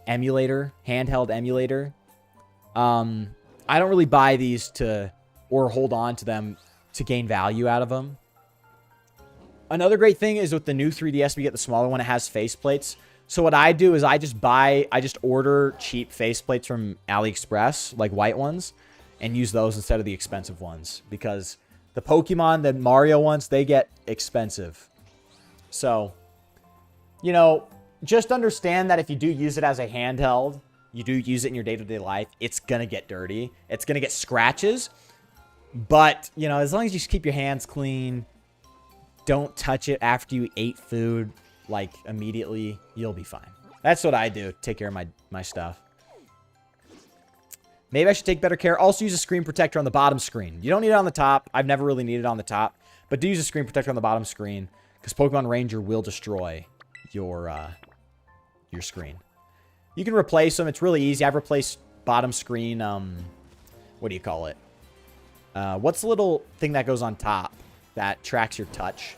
emulator, handheld emulator. I don't really buy these or hold on to them to gain value out of them. Another great thing is with the new 3DS, we get the smaller one. It has faceplates. So what I do is I just order cheap faceplates from AliExpress, like white ones, and use those instead of the expensive ones. Because the Pokemon, the Mario ones, they get expensive. So, you know, just understand that if you do use it as a handheld, you do use it in your day-to-day life, it's going to get dirty. It's going to get scratches. But, you know, as long as you just keep your hands clean, don't touch it after you ate food, like, immediately, you'll be fine. That's what I do. Take care of my stuff. Maybe I should take better care. Also use a screen protector on the bottom screen. You don't need it on the top. I've never really needed it on the top. But do use a screen protector on the bottom screen, because Pokemon Ranger will destroy your screen. You can replace them. It's really easy. I've replaced bottom screen, what do you call it? What's the little thing that goes on top that tracks your touch?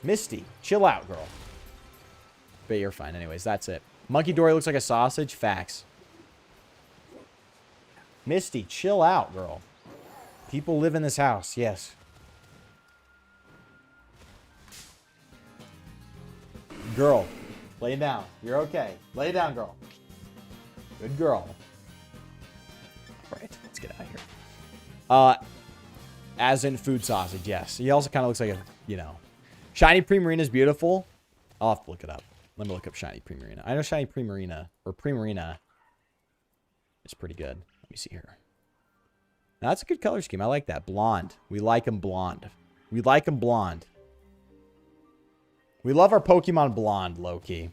Misty, chill out, girl. But you're fine. Anyways, that's it. Monkey Dory looks like a sausage. Facts. Misty, chill out, girl. People live in this house. Yes. Girl, lay down. You're okay. Lay down, girl. Good girl. All right, let's get out of here. As in food sausage, yes. He also kind of looks like a, you know. Shiny Primarina is beautiful. I'll have to look it up. Let me look up Shiny Primarina. I know Shiny Primarina, or Primarina, is pretty good. Let me see here. Now, that's a good color scheme. I like that. Blonde. We like him blonde. We like him blonde. We love our Pokemon blonde, low-key.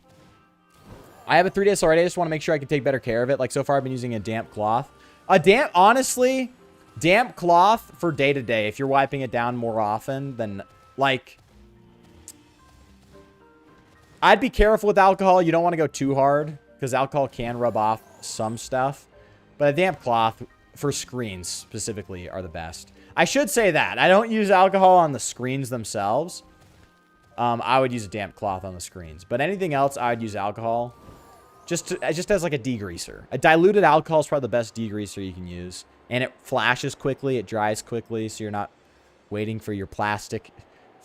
I have a 3DS already. I just want to make sure I can take better care of it. Like, so far, I've been using a damp cloth. Honestly, damp cloth for day-to-day. If you're wiping it down more often, then, like, I'd be careful with alcohol. You don't want to go too hard, because alcohol can rub off some stuff. But a damp cloth for screens, specifically, are the best. I should say that. I don't use alcohol on the screens themselves. I would use a damp cloth on the screens. But anything else, I would use alcohol. Just as like a degreaser. A diluted alcohol is probably the best degreaser you can use. And it flashes quickly. It dries quickly. So you're not waiting for your plastic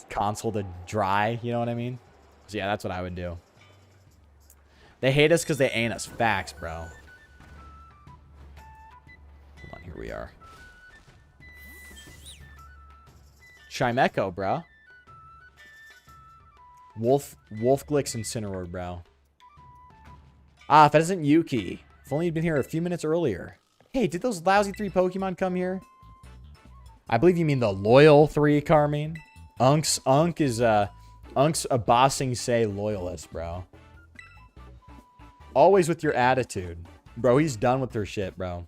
console to dry. You know what I mean? So yeah, that's what I would do. They hate us because they ain't us. Facts, bro. Hold on, here we are. Chimecho, bro. Wolfglick's Incineroar, bro. Ah, if that isn't Yuki. If only you'd been here a few minutes earlier. Hey, did those lousy 3 Pokemon come here? I believe you mean the loyal 3, Carmine. Unk's a Bossing Say loyalist, bro. Always with your attitude. Bro, he's done with their shit, bro.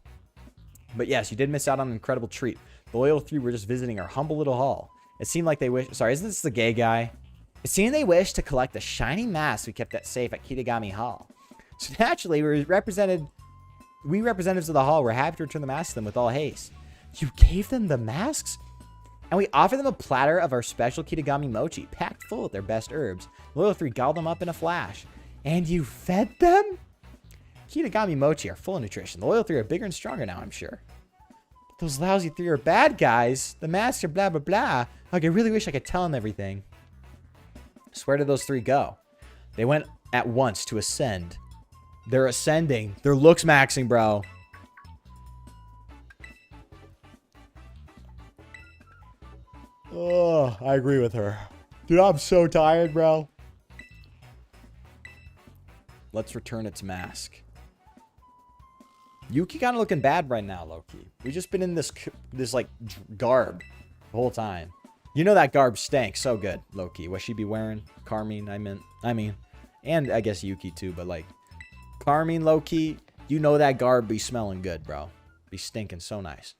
But yes, you did miss out on an incredible treat. The loyal 3 were just visiting our humble little hall. It seemed like they wish... Sorry, isn't this the gay guy? It seemed they wished to collect the shiny mask we kept at safe at Kitagami Hall. So naturally, we representatives of the hall were happy to return the masks to them with all haste. You gave them the masks? And we offered them a platter of our special Kitagami mochi, packed full of their best herbs. Loyal 3 gobbled them up in a flash. And you fed them? Kitagami mochi are full of nutrition. The Loyal 3 are bigger and stronger now, I'm sure. But those lousy 3 are bad guys. The masks are blah, blah, blah. Like, I really wish I could tell them everything. So where did those 3 go? They went at once to ascend. They're ascending. They're looks maxing, bro. Oh, I agree with her. Dude, I'm so tired, bro. Let's return its mask. Yuki kind of looking bad right now, low-key. We've just been in this like, garb the whole time. You know that garb stank so good, low-key. What she be wearing? Carmine, I mean. And I guess Yuki, too, but, like, Carmine, low-key, you know that garb be smelling good, bro. Be stinking so nice.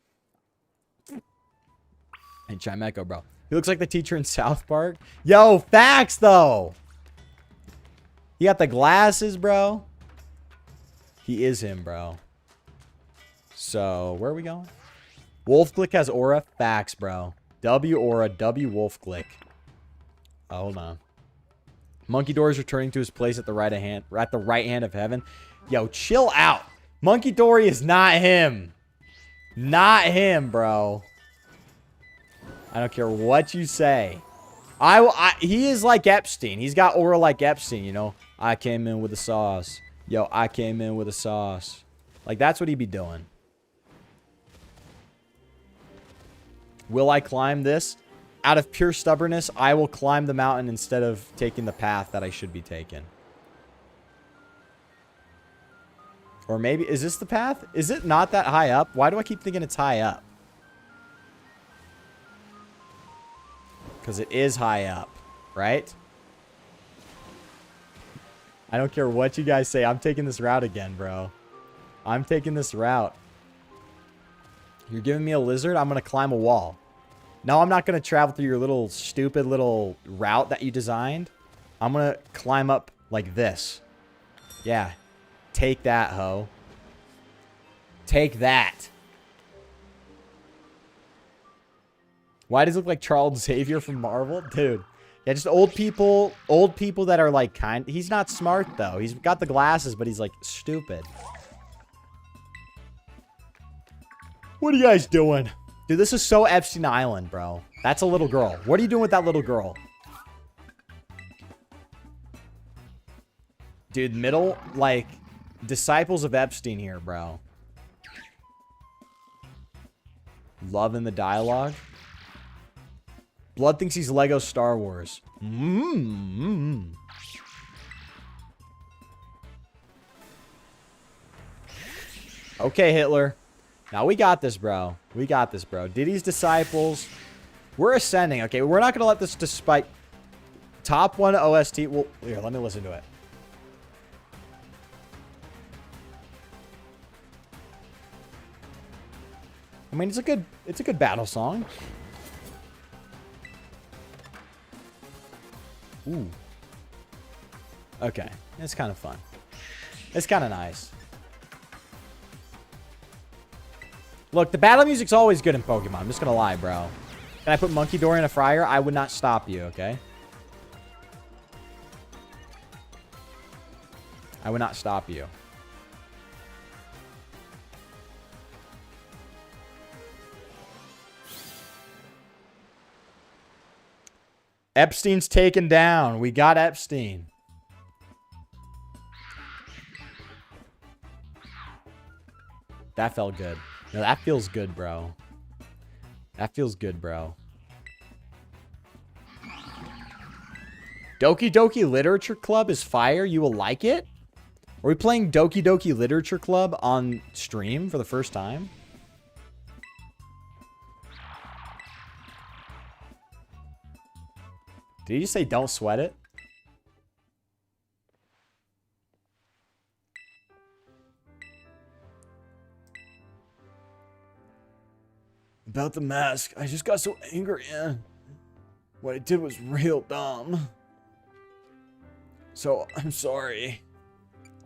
And Chimecho, bro. He looks like the teacher in South Park. Yo, facts, though. He got the glasses, bro. He is him, bro. So, where are we going? Wolfglick has aura. Facts, bro. W aura, W Wolfglick. Oh, hold on. Monkey Dory is returning to his place at the right hand of heaven. Yo, chill out. Monkey Dory is not him. Not him, bro. I don't care what you say. He is like Epstein. He's got aura like Epstein, you know. I came in with the sauce. Yo, I came in with the sauce. Like, that's what he'd be doing. Will I climb this? Out of pure stubbornness, I will climb the mountain instead of taking the path that I should be taking. Or maybe, is this the path? Is it not that high up? Why do I keep thinking it's high up? Because it is high up, right? I don't care what you guys say. I'm taking this route again, bro. I'm taking this route. You're giving me a lizard? I'm going to climb a wall. No, I'm not going to travel through your little stupid little route that you designed. I'm going to climb up like this. Yeah. Take that, ho. Take that. Why does it look like Charles Xavier from Marvel? Dude. Yeah, just old people that are like kind. He's not smart though. He's got the glasses, but he's like stupid. What are you guys doing? Dude, this is so Epstein Island, bro. That's a little girl. What are you doing with that little girl? Dude, middle, like, disciples of Epstein here, bro. Loving the dialogue. Blood thinks he's Lego Star Wars. Okay, Hitler. Now we got this, bro. We got this, bro. Diddy's disciples. We're ascending. Okay, we're not going to let this despite top one OST. Well, here, let me listen to it. I mean, it's a good battle song. Ooh. Okay. It's kind of fun. It's kind of nice. Look, the battle music's always good in Pokemon. I'm just gonna lie, bro. Can I put Monkey Dory in a fryer? I would not stop you, okay? I would not stop you. Epstein's taken down. We got Epstein. That felt good. No, that feels good, bro. That feels good, bro. Doki Doki Literature Club is fire. You will like it? Are we playing Doki Doki Literature Club on stream for the first time? Did you just say don't sweat it? About the mask, I just got so angry. What I did was real dumb. So, I'm sorry.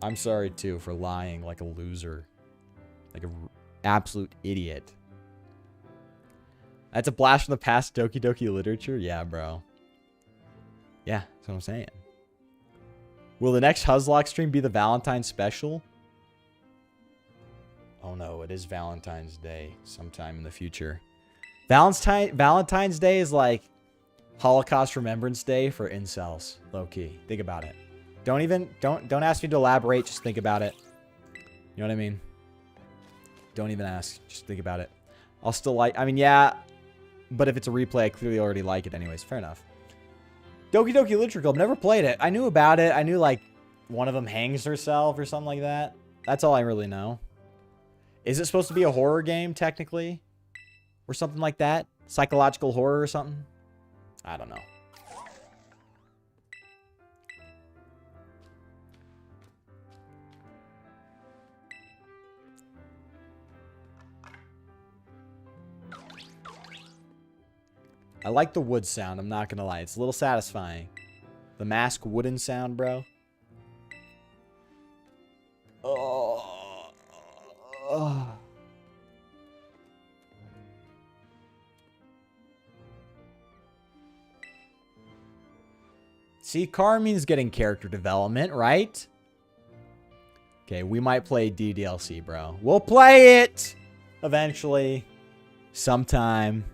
I'm sorry, too, for lying like a loser. Like an absolute idiot. That's a blast from the past, Doki Doki Literature? Yeah, bro. Yeah, that's what I'm saying. Will the next Huzlock stream be the Valentine's special? Oh no, it is Valentine's Day sometime in the future. Valentine's Day is like Holocaust Remembrance Day for incels, low key. Think about it. Don't ask me to elaborate, just think about it. You know what I mean? Don't even ask, just think about it. I'll still like, I mean, yeah, but if it's a replay, I clearly already like it anyways. Fair enough. Doki Doki Literature Club, never played it. I knew about it. I knew like one of them hangs herself or something like that. That's all I really know. Is it supposed to be a horror game, technically? Or something like that? Psychological horror or something? I don't know. I like the wood sound, I'm not gonna lie. It's a little satisfying. The mask wooden sound, bro. Oh. See, Carmine's getting character development, right? Okay, we might play DDLC, bro. We'll play it eventually. Sometime.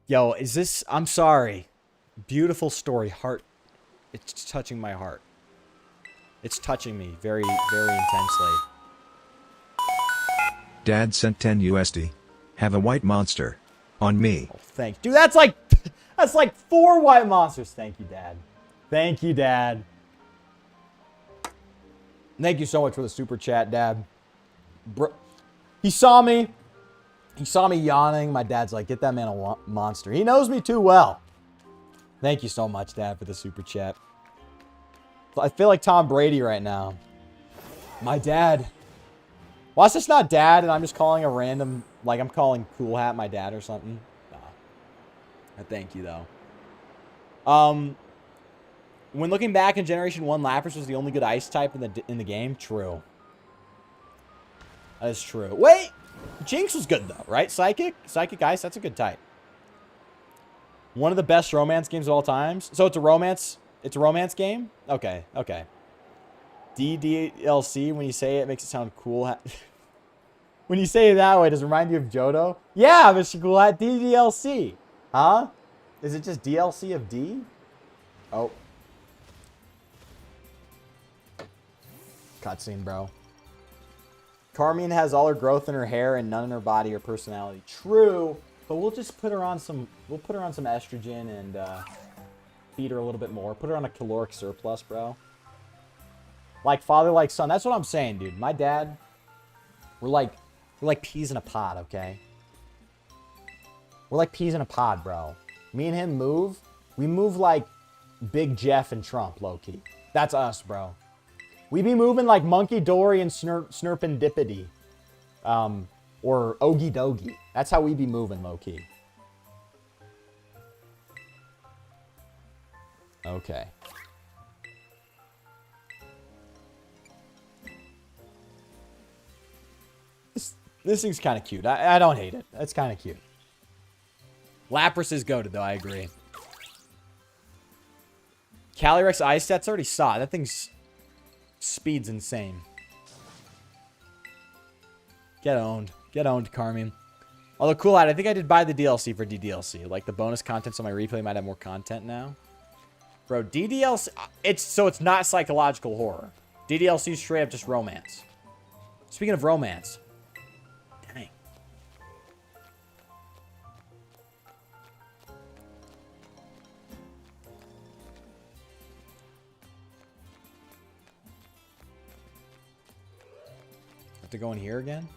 Yo, is this... I'm sorry. Beautiful story. Heart. It's touching my heart. It's touching me very, very intensely. Dad sent 10 USD. Have a white monster. On me. Oh, thank you. Dude, that's like... That's like 4 white monsters. Thank you, Dad. Thank you, Dad. Thank you so much for the super chat, Dad. Bro, he saw me. He saw me yawning. My dad's like, get that man a monster. He knows me too well. Thank you so much, Dad, for the super chat. I feel like Tom Brady right now. My dad. Well, it's just not Dad, and I'm just calling a random... Like, I'm calling Cool Hat my dad or something. Nah. Thank you, though. When looking back in Generation 1, Lapras was the only good ice type in the game. True. That is true. Wait! Jinx was good, though, right? Psychic Ice, that's a good type. One of the best romance games of all times. So it's a romance game? Okay, okay. DDLC, when you say it makes it sound cool. When you say it that way, does it remind you of Johto? Yeah, Mr. Cool Hat, DDLC. Huh? Is it just DLC of D? Oh. Cutscene, bro. Carmine has all her growth in her hair and none in her body or personality. True, but we'll just put her on some... We'll put her on some estrogen and feed her a little bit more. Put her on a caloric surplus, bro. Like father, like son. That's what I'm saying, dude. My dad, we're like peas in a pod, okay? We're like peas in a pod, bro. Me and him move. We move like Big Jeff and Trump, low-key. That's us, bro. We be moving like Monkey Dory and Snurpin' Dippity. Or Ogie Dogie. That's how we be moving, low-key. Okay. This thing's kind of cute. I don't hate it. It's kind of cute. Lapras is goated, though. I agree. Calyrex Ice Stats, already saw it. That thing's... Speed's insane. Get owned. Get owned, Carmine. Although, cool hat, I think I did buy the DLC for DDLC. Like, the bonus content, so my replay might have more content now. Bro, DDLC... It's not psychological horror. DDLC is straight up just romance. Speaking of romance... Dang. Have to go in here again?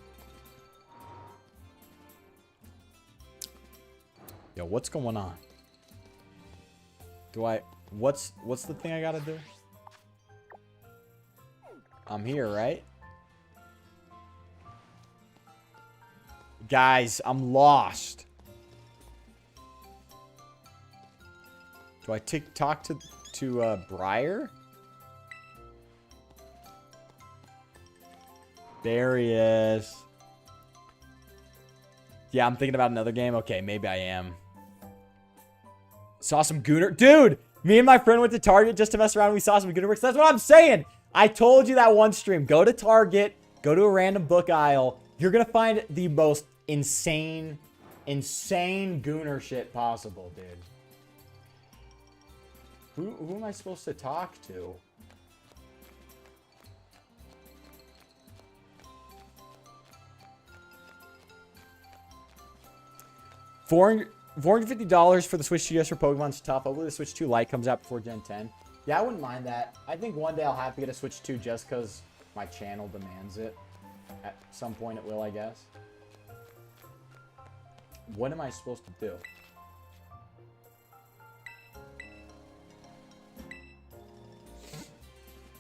Yo, what's going on? What's the thing I gotta do? I'm here, right? Guys, I'm lost. Do I talk to Briar? There he is. Yeah, I'm thinking about another game. Okay, maybe I am. Saw some Gooner. Dude, me and my friend went to Target just to mess around. We saw some Gooner books. That's what I'm saying. I told you that one stream. Go to Target. Go to a random book aisle. You're going to find the most insane Gooner shit possible, dude. Who am I supposed to talk to? $450 for the Switch 2 just for Pokemon's tough. Hopefully the Switch 2 Lite comes out before Gen 10. Yeah, I wouldn't mind that. I think one day I'll have to get a Switch 2 just because my channel demands it. At some point it will, I guess. What am I supposed to do?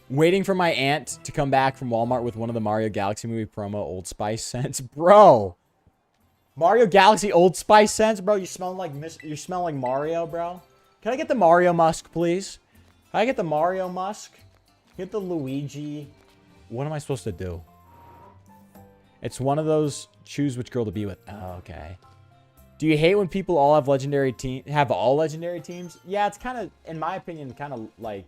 Waiting for my aunt to come back from Walmart with one of the Mario Galaxy movie promo Old Spice scents. Bro! Mario Galaxy Old Spice scents? Bro, you smell like Mario, bro. Can I get the Mario Musk, please? Can I get the Mario Musk? Get the Luigi. What am I supposed to do? It's one of those choose which girl to be with. Oh, okay. Do you hate when people all have legendary all legendary teams? Yeah, it's kind of, in my opinion, kind of like,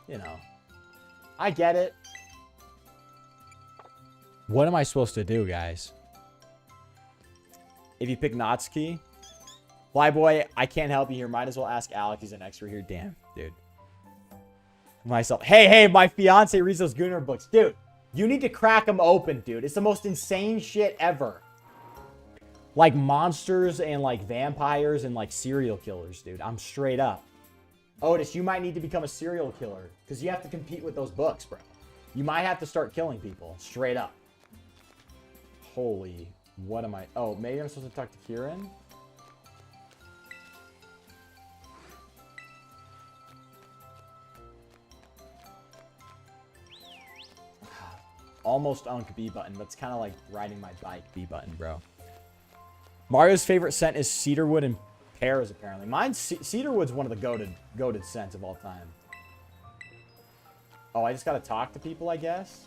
you know, I get it. What am I supposed to do, guys? if you pick Natsuki. Flyboy, I can't help you here. Might as well ask Alec. He's an expert here. Damn, dude. Myself. Hey, my fiance reads those Gunnar books. Dude, you need to crack them open, dude. It's the most insane shit ever. Like monsters and like vampires and like serial killers, dude. I'm straight up. Otis, you might need to become a serial killer because you have to compete with those books, bro. You might have to start killing people. Straight up. Holy, what am I? Oh, maybe I'm supposed to talk to Kieran? Almost Unk B button. That's kind of like riding my bike B button, bro. Mario's favorite scent is cedarwood and pears, apparently. Mine's cedarwood's one of the goated scents of all time. Oh, I just gotta talk to people, I guess?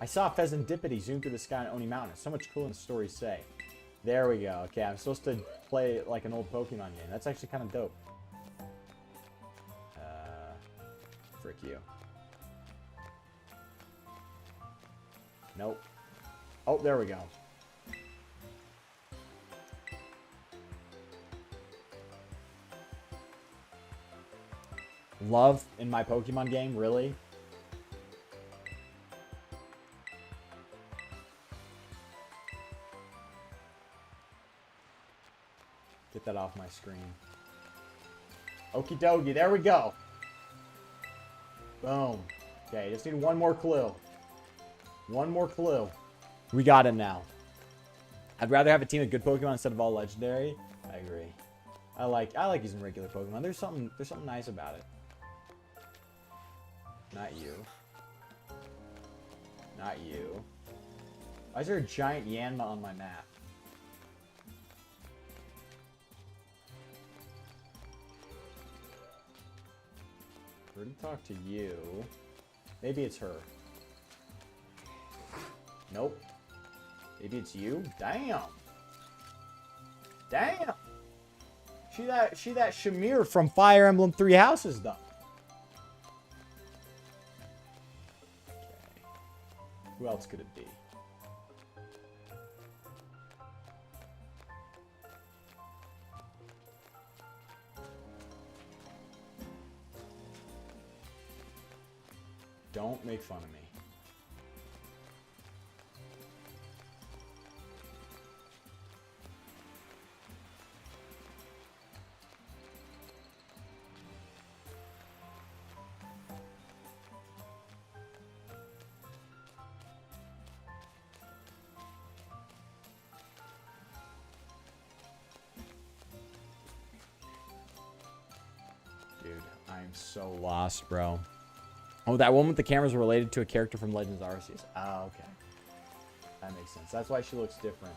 I saw Pheasantipity zoom through the sky on Oni Mountain. It's so much cooler than the stories say. There we go. Okay, I'm supposed to play like an old Pokemon game. That's actually kind of dope. Frick you. Nope. Oh, there we go. Love in my Pokemon game? Really? Get that off my screen. Okie dokie, there we go. Boom. Okay, just need one more clue. One more clue. We got it now. I'd rather have a team of good Pokemon instead of all legendary. I agree. I like using regular Pokemon. There's something nice about it. Not you. Not you. Why is there a giant Yanma on my map? Already talked to you. Maybe it's her. Nope. Maybe it's you? Damn. Damn. She that Shamir from Fire Emblem Three Houses though. Okay. Who else could it be? Don't make fun of me. Dude, I'm so lost, bro. Oh, that one with the cameras were related to a character from Legends Arceus. Oh, okay. That makes sense. That's why she looks different.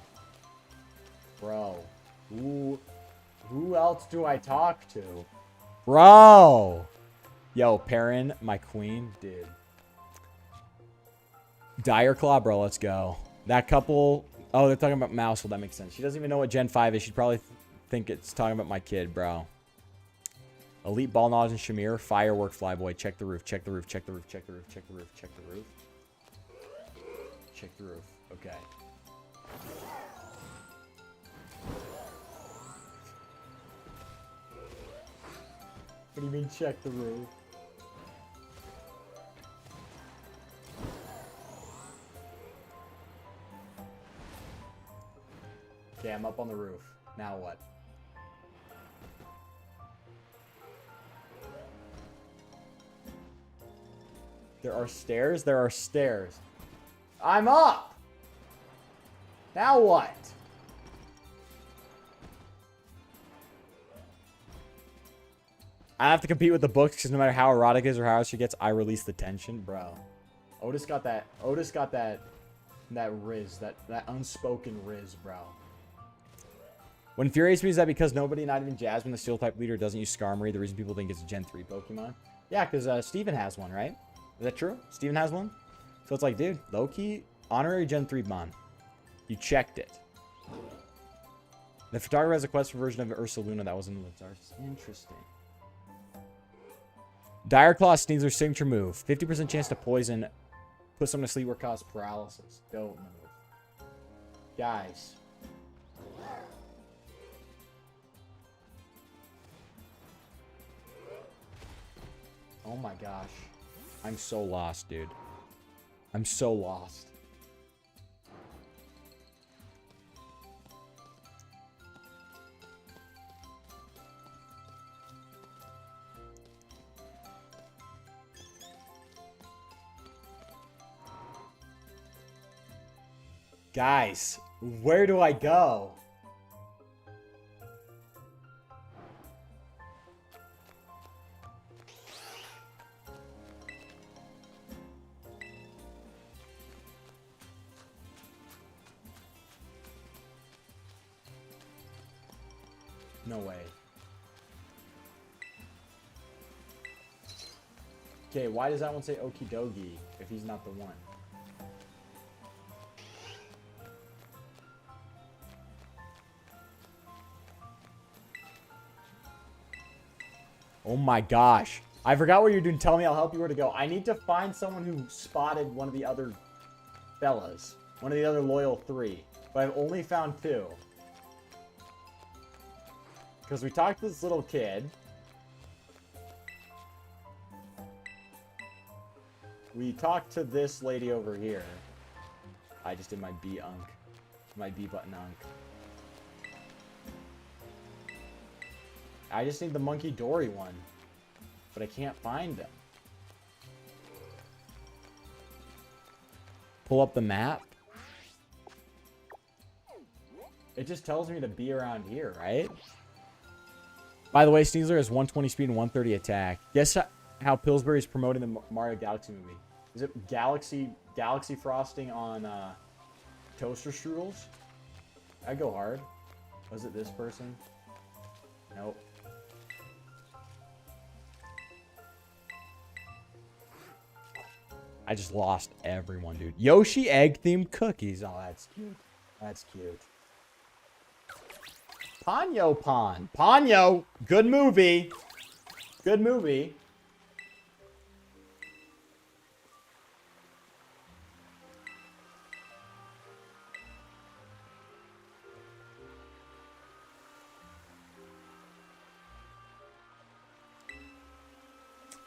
Bro. Who else do I talk to? Bro! Yo, Perrin, my queen. Dude. Dire Claw, bro, let's go. That couple... Oh, they're talking about Mouse. Well, that makes sense. She doesn't even know what Gen 5 is. She'd probably think it's talking about my kid, bro. Elite Ball Knowledge and Shamir. Firework Flyboy. Check the roof. Check the roof. Check the roof. Check the roof. Check the roof. Check the roof. Check the roof. Okay. What do you mean check the roof? Okay, I'm up on the roof. Now what? There are stairs? There are stairs. I'm up! Now what? I have to compete with the books because no matter how erotic it is or how she gets, I release the tension. Bro. Otis got that riz, that unspoken riz, bro. What infuriates me is that because nobody, not even Jasmine, the Steel type leader, doesn't use Skarmory, the reason people think it's a Gen 3 Pokemon. Yeah, because Steven has one, right? Is that true? Steven has one? So it's like, dude, low-key, honorary Gen 3 Mon. You checked it. The photographer has a quest for version of Ursaluna that wasn't in the Arceus. Interesting. Dire Claw, Sneasler's signature move. 50% chance to poison. Put someone to sleep or cause paralysis. Dope move. Guys. Oh my gosh. I'm so lost, dude. I'm so lost. Guys, where do I go? No way. Okay, why does that one say Okie Dokie if he's not the one? Oh my gosh. I forgot what you're doing. Tell me, I'll help you where to go. I need to find someone who spotted one of the other fellas. One of the other loyal 3. But I've only found 2. Because we talked to this little kid. We talked to this lady over here. I just did my B-unk. My B-button unk. I just need the Monkey Dory one. But I can't find them. Pull up the map. It just tells me to be around here, right? By the way, Sneasler has 120 speed and 130 attack. Guess how Pillsbury's promoting the Mario Galaxy movie. Is it Galaxy frosting on toaster strudels? I go hard. Was it this person? Nope. I just lost everyone, dude. Yoshi egg-themed cookies. Oh, that's cute. That's cute. Ponyo Pond. Ponyo. Good movie. Good movie.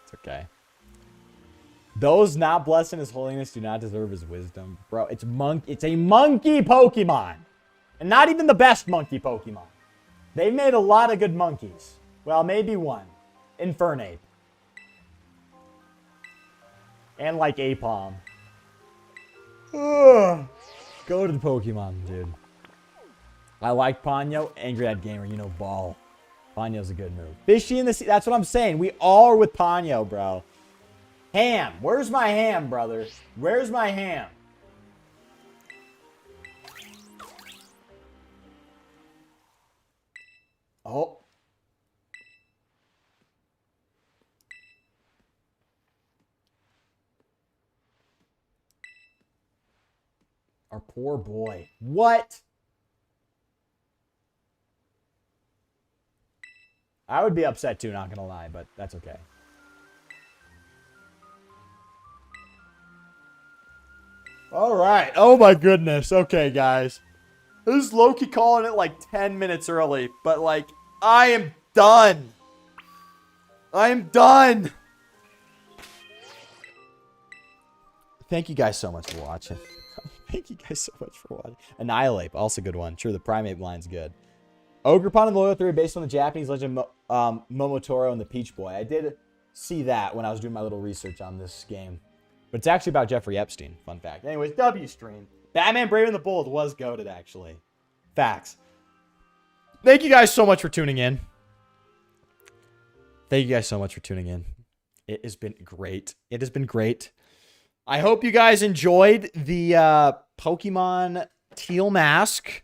It's okay. Those not blessed in his holiness do not deserve his wisdom. Bro, it's a monkey Pokemon. And not even the best monkey Pokemon. They made a lot of good monkeys. Well, maybe one. Infernape. And like Apom. Ugh. Go to the Pokemon, dude. I like Ponyo. Angry Dad Gamer, you know ball. Ponyo's a good move. Fishy in the sea. That's what I'm saying. We all are with Ponyo, bro. Ham. Where's my ham, brother? Where's my ham? Oh. Our poor boy. What? I would be upset too, not gonna lie, but that's okay. All right. Oh my goodness. Okay, guys. This is Loki calling it like 10 minutes early, but like, I am done. I am done. Thank you guys so much for watching. Thank you guys so much for watching. Annihilate, also a good one. Sure, the Primate line's good. Ogre Pond and the Loyal Theory based on the Japanese legend Momotaro and the Peach Boy. I did see that when I was doing my little research on this game. But it's actually about Jeffrey Epstein. Fun fact. Anyways, W stream. Batman Brave and the Bold was goated, actually. Facts. Thank you guys so much for tuning in. Thank you guys so much for tuning in. It has been great. It has been great. I hope you guys enjoyed the Pokemon Teal mask.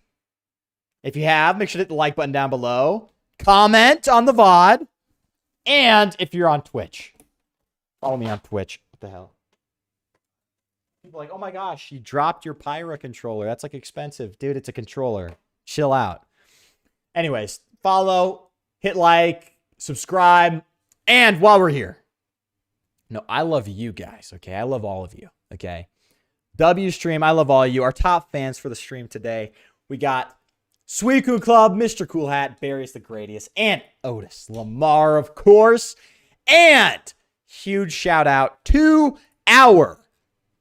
If you have, make sure to hit the like button down below. Comment on the VOD. And if you're on Twitch, follow me on Twitch. What the hell? People are like, oh my gosh, you dropped your Pyra controller. That's like expensive. Dude, it's a controller. Chill out. Anyways, follow, hit like, subscribe, and while we're here, No, I love you guys, okay? I love all of you, okay? W stream, I love all of you. Our top fans for the stream today, we got Suicune Club, Mr. Cool Hat, Barry's the Greatest, and Otis Lamar, of course. And huge shout out to our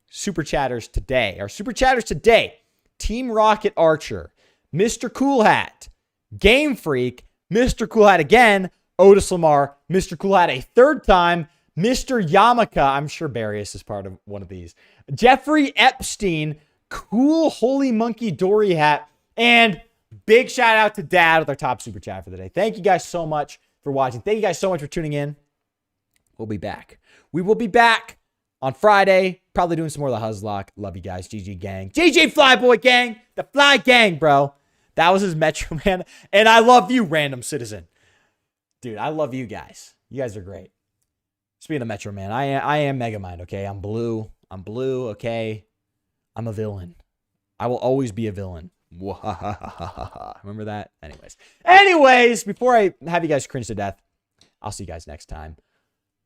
super chatters today. Our super chatters today, Team Rocket Archer, Mr. Cool Hat, Game Freak, Mr. Cool Hat again, Otis Lamar, Mr. Cool Hat a third time, Mr. Yamaka, I'm sure Barrius is part of one of these, Jeffrey Epstein, Cool Holy Monkey Dory Hat, and big shout out to Dad with our top super chat for the day. Thank you guys so much for watching. Thank you guys so much for tuning in. We'll be back. We will be back on Friday, probably doing some more of the Huzlock. Love you guys. GG gang. GG Flyboy gang. The Fly gang, bro. That was his Metro Man. And I love you, random citizen. Dude, I love you guys. You guys are great. Speaking of Metro Man, I am Megamind, okay? I'm blue. I'm blue, okay? I'm a villain. I will always be a villain. Remember that? Anyways, before I have you guys cringe to death, I'll see you guys next time.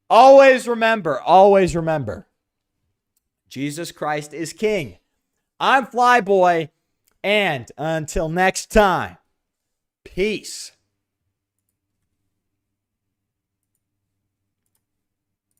Always remember, Jesus Christ is King. I'm Flyboy, and until next time, peace.